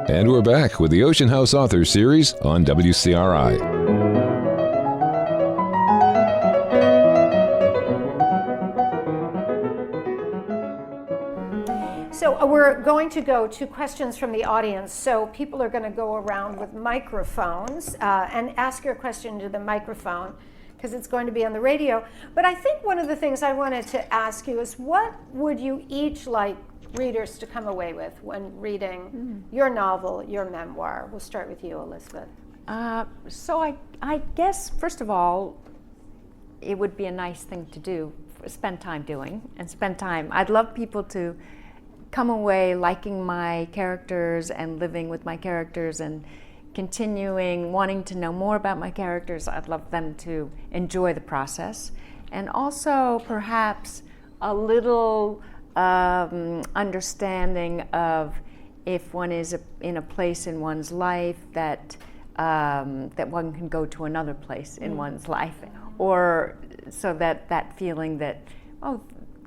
S1: And we're back with the Ocean House Author Series on WCRI.
S3: So we're going to go to questions from the audience. So people are going to go around with microphones and ask your question to the microphone, because it's going to be on the radio. But I think one of the things I wanted to ask you is, what would you each like readers to come away with when reading your novel, your memoir? We'll start with you, Elizabeth.
S4: So I guess, first of all, it would be a nice thing to do, spend time doing, and spend time. I'd love people to come away liking my characters and living with my characters and continuing wanting to know more about my characters. I'd love them to enjoy the process. And also perhaps a little understanding of, if one is in a place in one's life that one can go to another place in one's life, or so that feeling that, oh,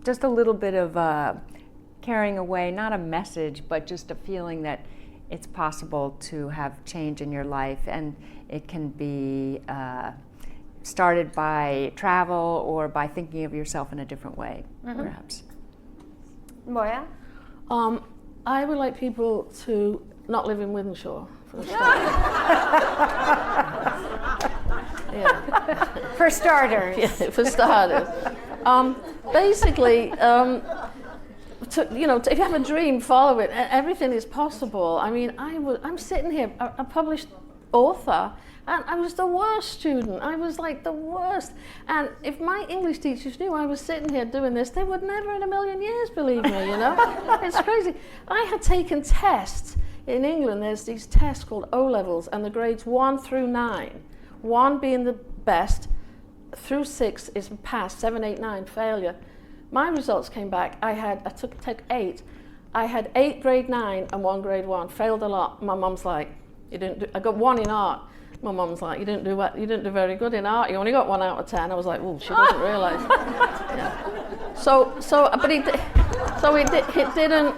S4: just a little bit of carrying away, not a message, but just a feeling that it's possible to have change in your life, and it can be started by travel or by thinking of yourself in a different way, perhaps.
S3: Moya?
S5: I would like people to not live in Wythenshawe for the start. Yeah.
S3: For starters.
S5: Yeah, for starters. Basically, if you have a dream, follow it. Everything is possible. I mean, I'm sitting here, a published author, and I was the worst student. I was like the worst. And if my English teachers knew I was sitting here doing this, they would never in a million years believe me, you know? It's crazy. I had taken tests. In England, there's these tests called O-levels, and the grades 1 through 9. 1 being the best, through 6 is pass, 7, 8, 9, failure. My results came back. I took 8. I had 8 grade 9 and 1 grade 1. Failed a lot. My mum's like, I got 1 in art. My mum's like, you didn't do very good in art. You only got 1 out of 10. I was like, oh, she doesn't realise. Yeah.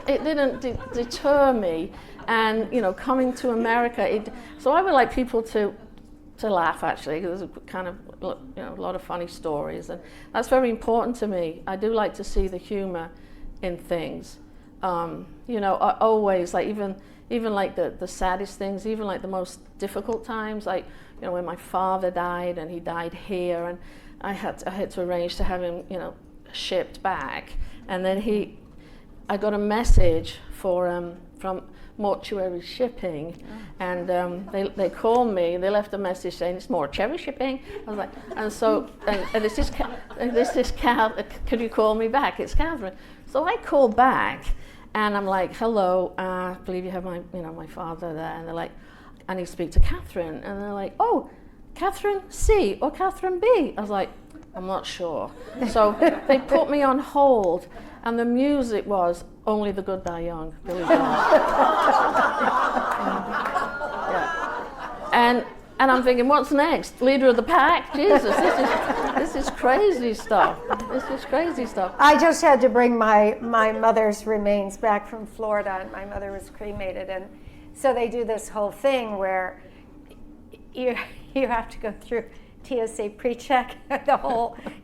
S5: It didn't deter me. And coming to America, so I would like people to laugh, actually, because there's kind of a lot of funny stories, and that's very important to me. I do like to see the humor in things. Always, like even like the saddest things, even like the most difficult times, like when my father died, and he died here, and I had to arrange to have him shipped back, and then I got a message from mortuary shipping, and they called me. They left a message saying it's mortuary shipping. I was like, and this is could you call me back? It's Catherine. So I called back, and I'm like, hello, I believe you have my father there, and they're like, I need to speak to Catherine, and they're like, oh, Catherine C or Catherine B. I was like, I'm not sure. So they put me on hold, and the music was Only the Good Die Young, Billy Joel. Yeah. And I'm thinking, what's next? Leader of the Pack? Jesus, this is crazy stuff. This is crazy stuff.
S3: I just had to bring my mother's remains back from Florida, and my mother was cremated, and so they do this whole thing where you have to go through TSA pre-check,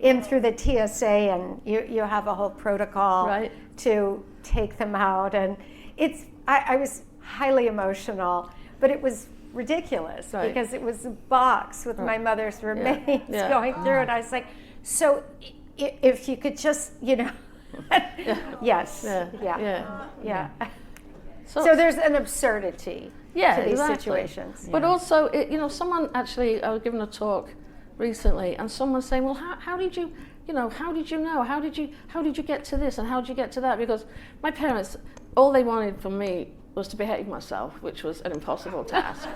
S3: in through the TSA, and you have a whole protocol to take them out, and I was highly emotional, but it was ridiculous because it was a box with my mother's remains going through it. I was like, so if you could just, yes, yeah. So there's an absurdity to these situations.
S5: But also, someone actually, I was giving a talk recently, and someone saying, well, how did you know? How did you get to this, and how did you get to that? Because my parents, all they wanted from me was to behave myself, which was an impossible task.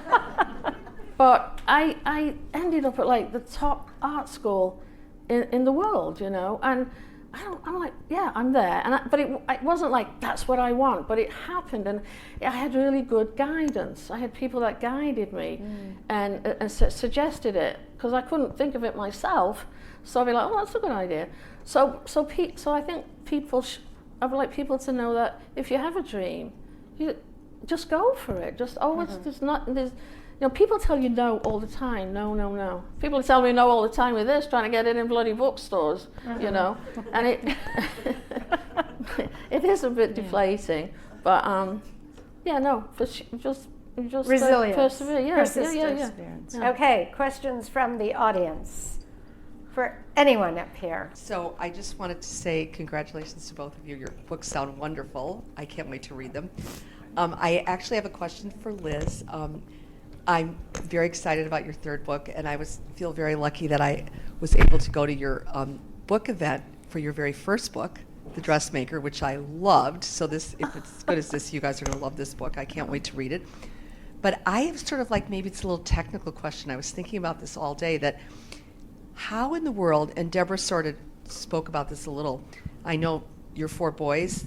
S5: But I ended up at like the top art school in the world, and I'm like, yeah, I'm there. But it wasn't like, that's what I want, but it happened, and I had really good guidance. I had people that guided me and suggested it, because I couldn't think of it myself. So I'd be like, oh, that's a good idea. So I think I would like people to know that if you have a dream, you just go for it. Just people tell you no all the time. No. People tell me no all the time with this, trying to get it in bloody bookstores, and it it is a bit deflating. But just
S3: resilience,
S5: persevere.
S3: Persistence. Yeah. Okay, questions from the audience for anyone up here.
S7: So I just wanted to say congratulations to both of you. Your books sound wonderful. I can't wait to read them. I actually have a question for Liz. I'm very excited about your third book, and I feel very lucky that I was able to go to your book event for your very first book, The Dressmaker, which I loved. So if it's as good as this, you guys are going to love this book. I can't wait to read it. But I have sort of like, maybe it's a little technical question. I was thinking about this all day, that how in the world, and Deborah sort of spoke about this a little, I know your 4 boys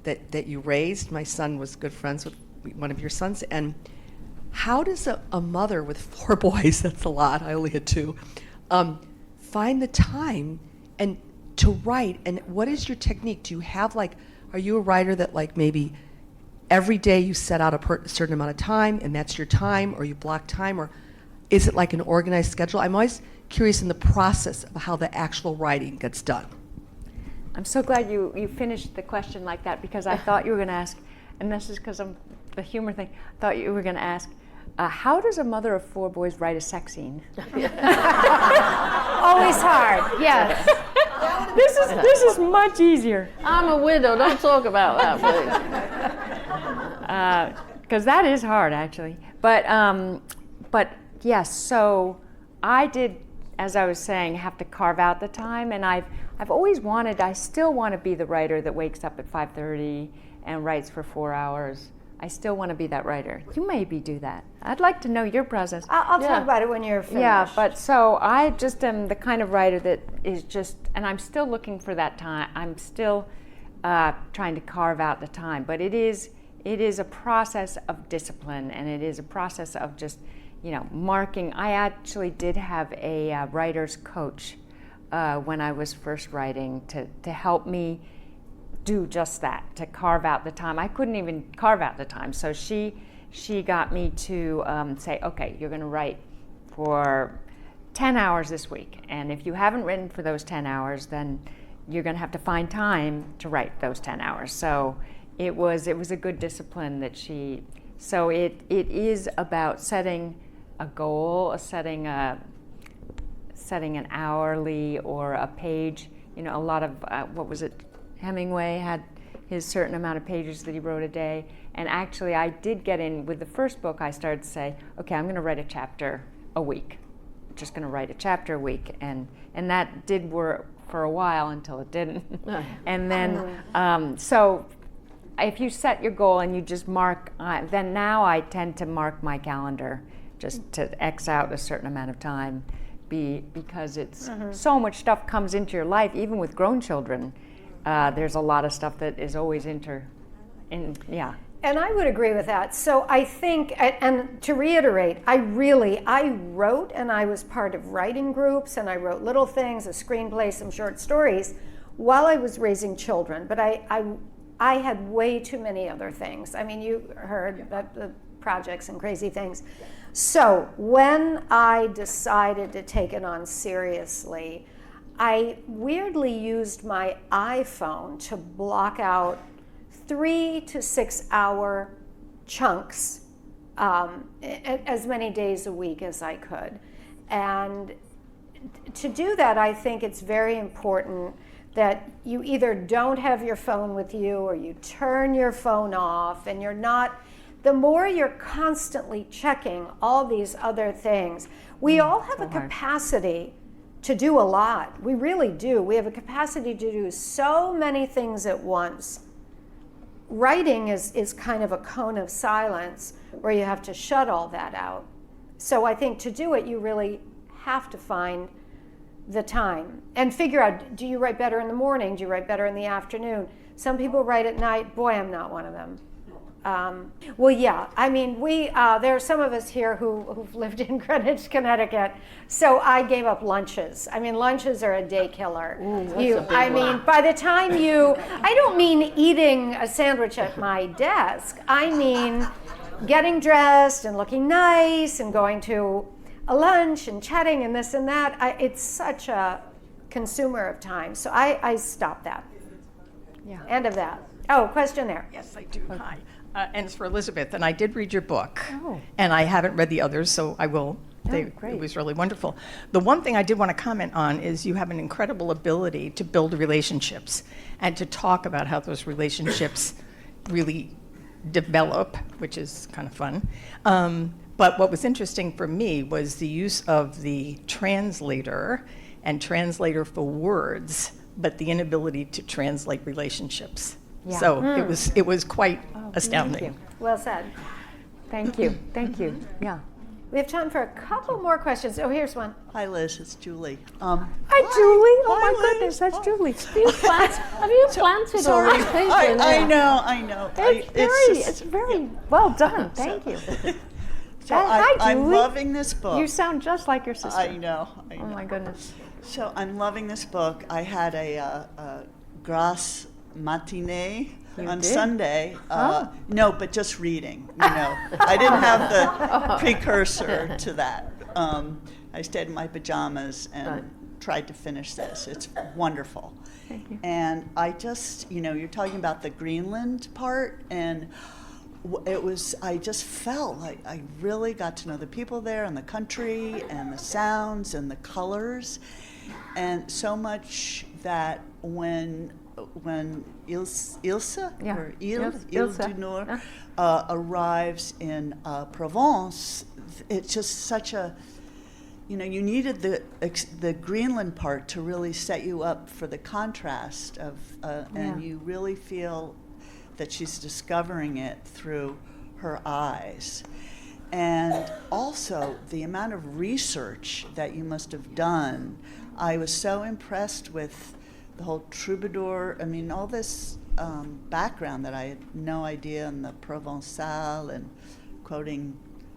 S7: that you raised. My son was good friends with one of your sons, and how does a mother with 4 boys, that's a lot, I only had 2, find the time and to write, and what is your technique? Do you have are you a writer that maybe every day you set out a certain amount of time and that's your time, or you block time, or is it like an organized schedule? I'm always curious in the process of how the actual writing gets done.
S4: I'm so glad you finished the question like that, because I thought you were going to ask, and this is because I'm the humor thing, I thought you were going to ask, how does a mother of 4 boys write a sex scene?
S3: Always hard, yes.
S4: This is much easier.
S5: I'm a widow. Don't talk about that, please.
S4: Because that is hard, actually. But yes. So I did, as I was saying, have to carve out the time, and I've always wanted. I still want to be the writer that wakes up at 5:30 and writes for 4 hours. I still want to be that writer. You maybe do that. I'd like to know your process.
S3: I'll talk about it when you're finished.
S4: Yeah, but so I just am the kind of writer that is just, and I'm still looking for that time. I'm still trying to carve out the time. But it is a process of discipline, and it is a process of just, marking. I actually did have a writer's coach when I was first writing to help me do just that, to carve out the time. I couldn't even carve out the time, so she got me to say, okay, you're going to write for 10 hours this week, and if you haven't written for those 10 hours, then you're going to have to find time to write those 10 hours. So it was a good discipline that she. So it is about setting a goal, setting an hourly or a page. A lot of what was it? Hemingway had his certain amount of pages that he wrote a day. And actually, I did get in with the first book. I started to say, okay, I'm going to write a chapter a week. I'm just going to write a chapter a week, and that did work for a while until it didn't. And then, so if you set your goal and you just mark, then now I tend to mark my calendar just to X out a certain amount of time, because it's so much stuff comes into your life, even with grown children. There's a lot of stuff that is always yeah.
S3: And I would agree with that. So I think, and to reiterate, I wrote, and I was part of writing groups, and I wrote little things, a screenplay, some short stories, while I was raising children. But I had way too many other things. I mean, you heard the projects and crazy things. So when I decided to take it on seriously, I weirdly used my iPhone to block out 3 to 6 hour chunks, as many days a week as I could. And to do that, I think it's very important that you either don't have your phone with you, or you turn your phone off, and you're not, the more you're constantly checking all these other things. We all have a capacity to do a lot. We really do. We have a capacity to do so many things at once. Writing is kind of a cone of silence where you have to shut all that out. So I think to do it, you really have to find the time and figure out, do you write better in the morning? Do you write better in the afternoon? Some people write at night. Boy, I'm not one of them. Well, yeah, I mean, there are some of us here who've lived in Greenwich, Connecticut, so I gave up lunches. I mean, lunches are a day killer. Ooh, by the time I don't mean eating a sandwich at my desk. I mean getting dressed and looking nice and going to a lunch and chatting and this and that. It's such a consumer of time, so I stopped that. Yeah. End of that. Oh, question there.
S8: Yes, I do. Hi. And it's for Elizabeth, and I did read your book, and I haven't read the others, so I will. Great. It was really wonderful. The one thing I did want to comment on is you have an incredible ability to build relationships and to talk about how those relationships really develop, which is kind of fun. But what was interesting for me was the use of the translator and translator for words, but the inability to translate relationships. Yeah. So it was quite astounding.
S4: Thank you.
S3: Well said.
S4: Thank you. Yeah.
S3: We have time for a couple more questions. Oh, here's one.
S9: Hi, Liz. It's Julie.
S4: Hi, Julie. Oh, my goodness, that's Julie.
S5: Have you planted all these people?
S9: I know.
S4: It's very well done. Thank you.
S9: Hi, Julie. I'm loving this book.
S4: You sound just like your sister.
S9: I know.
S4: Oh, my goodness.
S9: So I'm loving this book. I had a grasse matinee on Sunday. No, but just reading. I didn't have the precursor to that. I stayed in my pajamas and tried to finish this. It's wonderful.
S4: Thank you.
S9: And I just, you're talking about the Greenland part, and I just felt like I really got to know the people there and the country and the sounds and the colors, and so much that when Ilse or Ile du Nord arrives in Provence, it's just such a, you needed the Greenland part to really set you up for the contrast of, and you really feel that she's discovering it through her eyes. And also the amount of research that you must have done. I was so impressed with the whole troubadour, all this background that I had no idea, and the Provençal, and quoting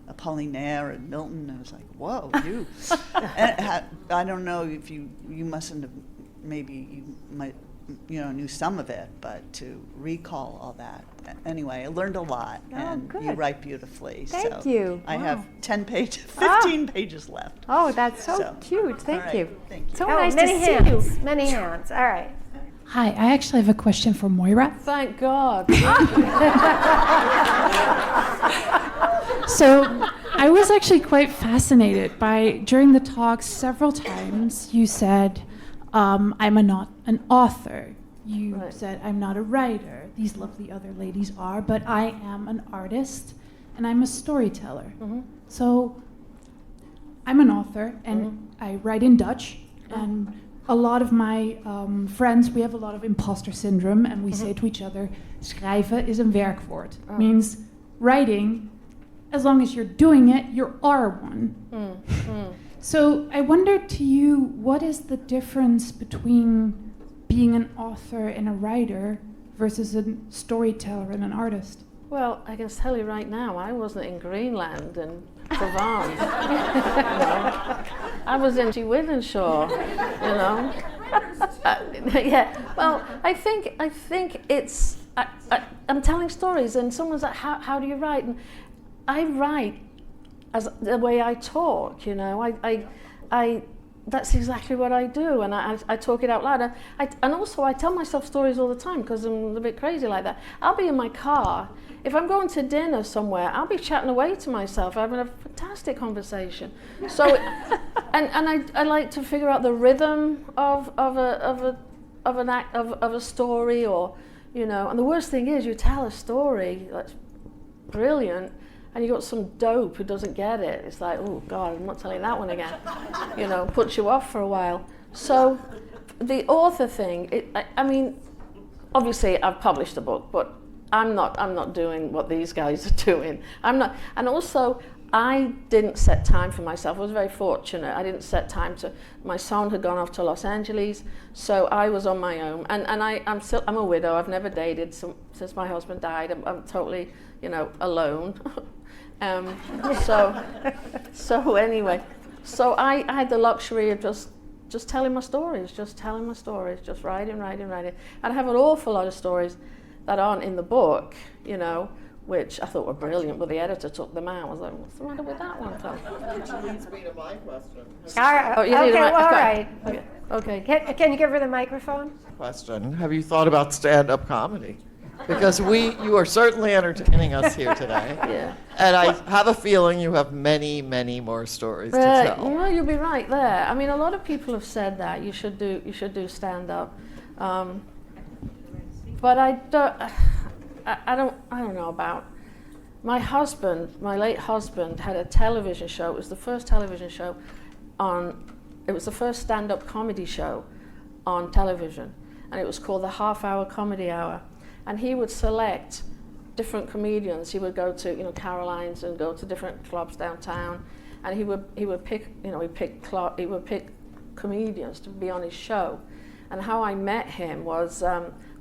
S9: Apollinaire and Milton. I was like, whoa, you. And I don't know if you mustn't have, maybe you might, knew some of it, but to recall all that. Anyway, I learned a lot, and
S4: good.
S9: You write beautifully.
S4: Thank you.
S9: I have 15 pages left.
S4: Oh, that's so cute. Thank
S9: right,
S4: you.
S9: Thank you.
S4: So nice
S3: many
S4: to
S3: hands.
S4: see you.
S3: Many hands. All right.
S10: Hi, I actually have a question for Moira.
S5: Thank God.
S10: So I was actually quite fascinated by, during the talk, several times you said, I'm not an author. You said, I'm not a writer. These lovely other ladies are, but I am an artist and I'm a storyteller.
S5: Mm-hmm.
S10: So I'm an author and I write in Dutch, and a lot of my friends, we have a lot of imposter syndrome, and we say to each other, schrijven is een werkwoord. Means writing, as long as you're doing it, you are one. So I wondered to you, what is the difference between being an author and a writer versus a storyteller and an artist?
S5: Well, I can tell you right now, I wasn't in Greenland and Provence. I was in Wythenshawe, yeah. Well, I think it's. I'm telling stories, and someone's like, "How do you write?" And I write as the way I talk. That's exactly what I do, and I talk it out loud. And also I tell myself stories all the time because I'm a bit crazy like that. I'll be in my car. If I'm going to dinner somewhere, I'll be chatting away to myself, having a fantastic conversation. So, and I like to figure out the rhythm of a story, or And the worst thing is, you tell a story that's brilliant, and you got some dope who doesn't get it. It's like, oh God, I'm not telling that one again. Puts you off for a while. So, the author thing. Obviously, I've published a book, but I'm not doing what these guys are doing. I'm not, and also I didn't set time for myself. I was very fortunate. I didn't set time to. My son had gone off to Los Angeles, so I was on my own. And I'm a widow. I've never dated since my husband died. I'm totally, alone. So anyway, so I had the luxury of just telling my stories, just writing. And I have an awful lot of stories that aren't in the book, which I thought were brilliant, but the editor took them out. I was like, what's the matter with that one, Tom?
S11: Which leads me to my question.
S3: All right.
S5: Oh, you need a
S3: all right.
S5: Okay.
S3: Can you give her the microphone?
S11: Question: have you thought about stand-up comedy? Because you are certainly entertaining us here today.
S5: Yeah.
S11: And I have a feeling you have many, many more stories to tell.
S5: Well, you'll be right there. I mean, a lot of people have said that you should do stand-up, but I don't know about. My husband, my late husband, had a television show. It was the first television show it was the first stand-up comedy show on television, and it was called the Half Hour Comedy Hour. And he would select different comedians. He would go to Caroline's and go to different clubs downtown, and he would pick comedians to be on his show. And how I met him was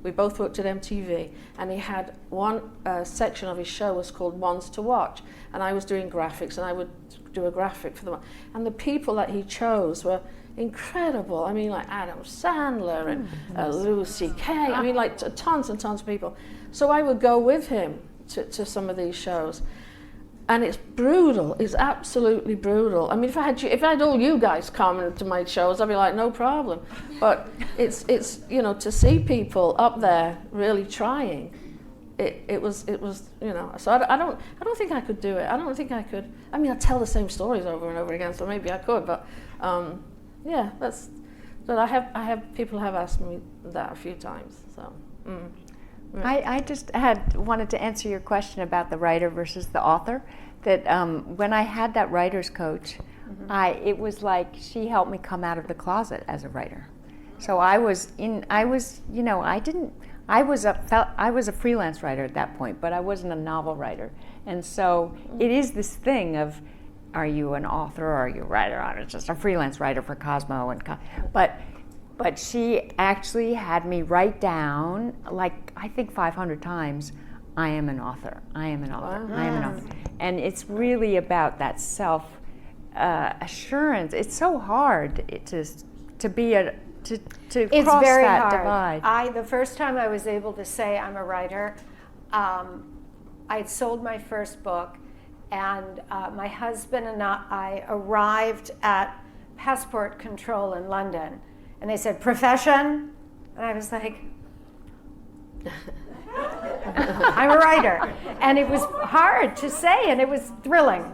S5: we both worked at MTV, and he had one section of his show was called Ones to Watch, and I was doing graphics, and I would do a graphic for them. And the people that he chose were incredible. I mean, like Adam Sandler and Louis C.K. I mean, like tons and tons of people. So I would go with him to some of these shows. And it's brutal. It's absolutely brutal. I mean, if I had all you guys come to my shows, I'd be like, no problem. But it's you know, to see people up there really trying, it was you know. So I don't think I could do it. I don't think I could. I mean, I tell the same stories over and over again, so maybe I could. But yeah, but I have people have asked me that a few times. So.
S4: I just wanted to answer your question about the writer versus the author. That when I had that writer's coach, it was like she helped me come out of the closet as a writer. So I was a freelance writer at that point, but I wasn't a novel writer. And so it is this thing of, are you an author or are you a writer? I was just a freelance writer for Cosmo But she actually had me write down, like, I think 500 times, I am an author, I am an author, I am an author. And it's really about that self-assurance. It's so hard to cross
S3: very
S4: that
S3: hard.
S4: divide.
S3: The first time I was able to say I'm a writer, I had sold my first book, and my husband and I arrived at passport control in London. And they said, profession? And I was like, I'm a writer. And it was hard to say, and it was thrilling.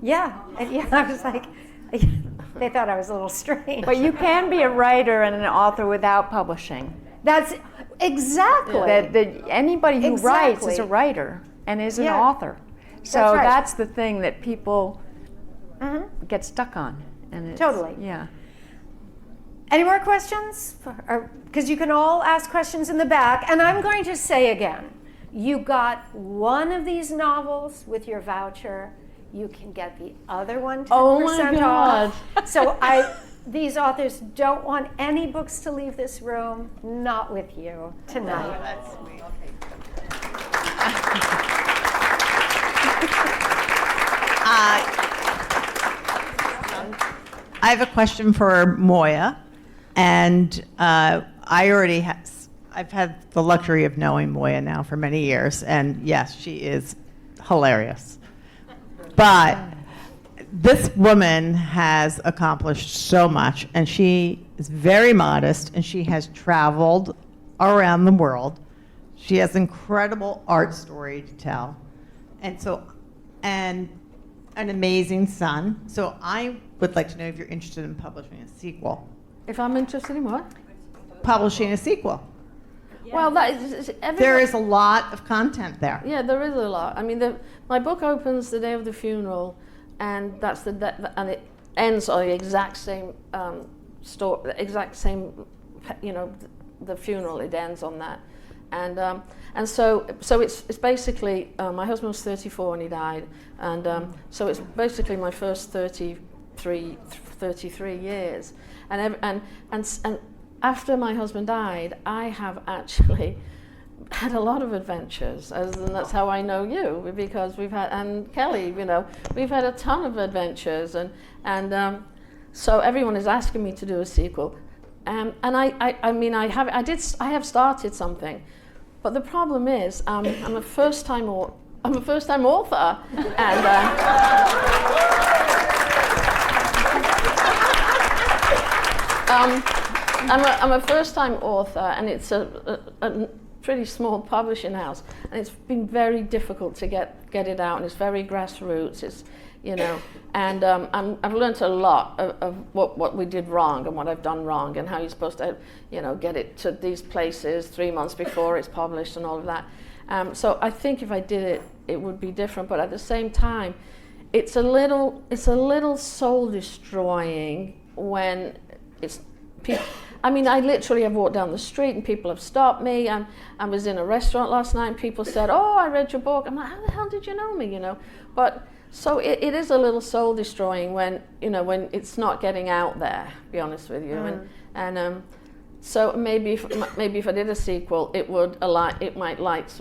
S3: Yeah, I was like, they thought I was a little strange.
S4: But you can be a writer and an author without publishing.
S3: That's exactly.
S4: Anybody who writes is a writer and is an author. So that's the thing that people get stuck on. And
S3: Totally.
S4: Yeah.
S3: Any more questions? Because you can all ask questions in the back. And I'm going to say again, you got one of these novels with your voucher. You can get the other one 10% off. So these authors don't want any books to leave this room, not with you tonight.
S9: Oh, that's sweet.
S12: I have a question for Moya. And I've had the luxury of knowing Moya now for many years, and yes, she is hilarious. But this woman has accomplished so much, and she is very modest, and she has traveled around the world. She has incredible art story to tell, and an amazing son. So I would like to know if you're interested in publishing a sequel.
S5: If I'm interested in what?
S12: Publishing a sequel.
S5: Well,
S12: there is a lot of content there.
S5: Yeah, there is a lot. I mean, my book opens the day of the funeral, and and it ends on the exact same story, the exact same, you know, the funeral. It ends on that, and so it's basically my husband was 34 when he died, and so it's basically my first 33 years. And after my husband died, I have actually had a lot of adventures, and that's how I know you, because we've had, and Kelly, you know, we've had a ton of adventures, and so everyone is asking me to do a sequel, and I mean I have started something, but the problem is I'm a first-time author, and. I'm a first-time author, and it's a pretty small publishing house, and it's been very difficult to get it out, and it's very grassroots. It's, you know, and I've learned a lot of what we did wrong and what I've done wrong, and how you're supposed to, you know, get it to these places 3 months before it's published and all of that. So I think if I did it, it would be different. But at the same time, it's a little soul destroying when it's people. I mean, I literally have walked down the street and people have stopped me. I was in a restaurant last night and people said, "Oh, I read your book." I'm like, "How the hell did you know me?" You know, but so it is a little soul destroying when, you know, when it's not getting out there. To be honest with you, and So maybe if I did a sequel, it might light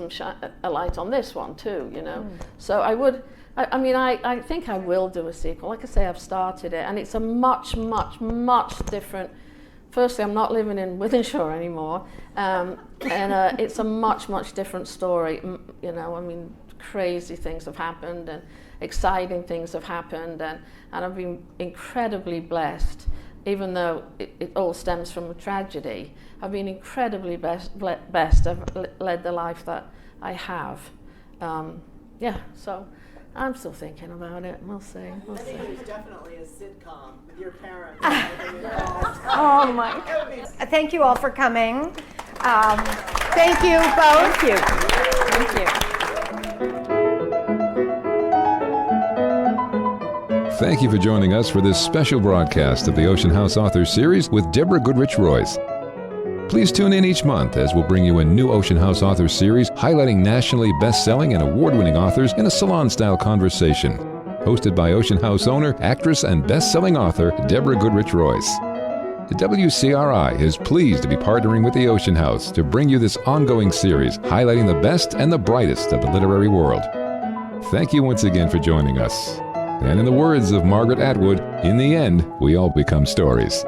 S5: a light on this one too, you know. So I think I will do a sequel. Like I say, I've started it, and it's a much, much, much different. Firstly, I'm not living in Wythenshawe anymore, and it's a much, much different story. You know, I mean, crazy things have happened, and exciting things have happened, and I've been incredibly blessed. Even though it all stems from a tragedy, I've been incredibly blessed. I've led the life that I have. So I'm still thinking about it. We'll see.
S13: I think it was definitely a sitcom with your parents.
S3: Oh my! Thank you all for coming. Thank you both.
S4: Thank you. Thank you.
S1: Thank you for joining us for this special broadcast of the Ocean House Authors Series with Deborah Goodrich Royce. Please tune in each month as we'll bring you a new Ocean House Authors Series highlighting nationally best-selling and award-winning authors in a salon-style conversation. Hosted by Ocean House owner, actress, and best-selling author Deborah Goodrich Royce. The WCRI is pleased to be partnering with the Ocean House to bring you this ongoing series highlighting the best and the brightest of the literary world. Thank you once again for joining us. And in the words of Margaret Atwood, in the end, we all become stories.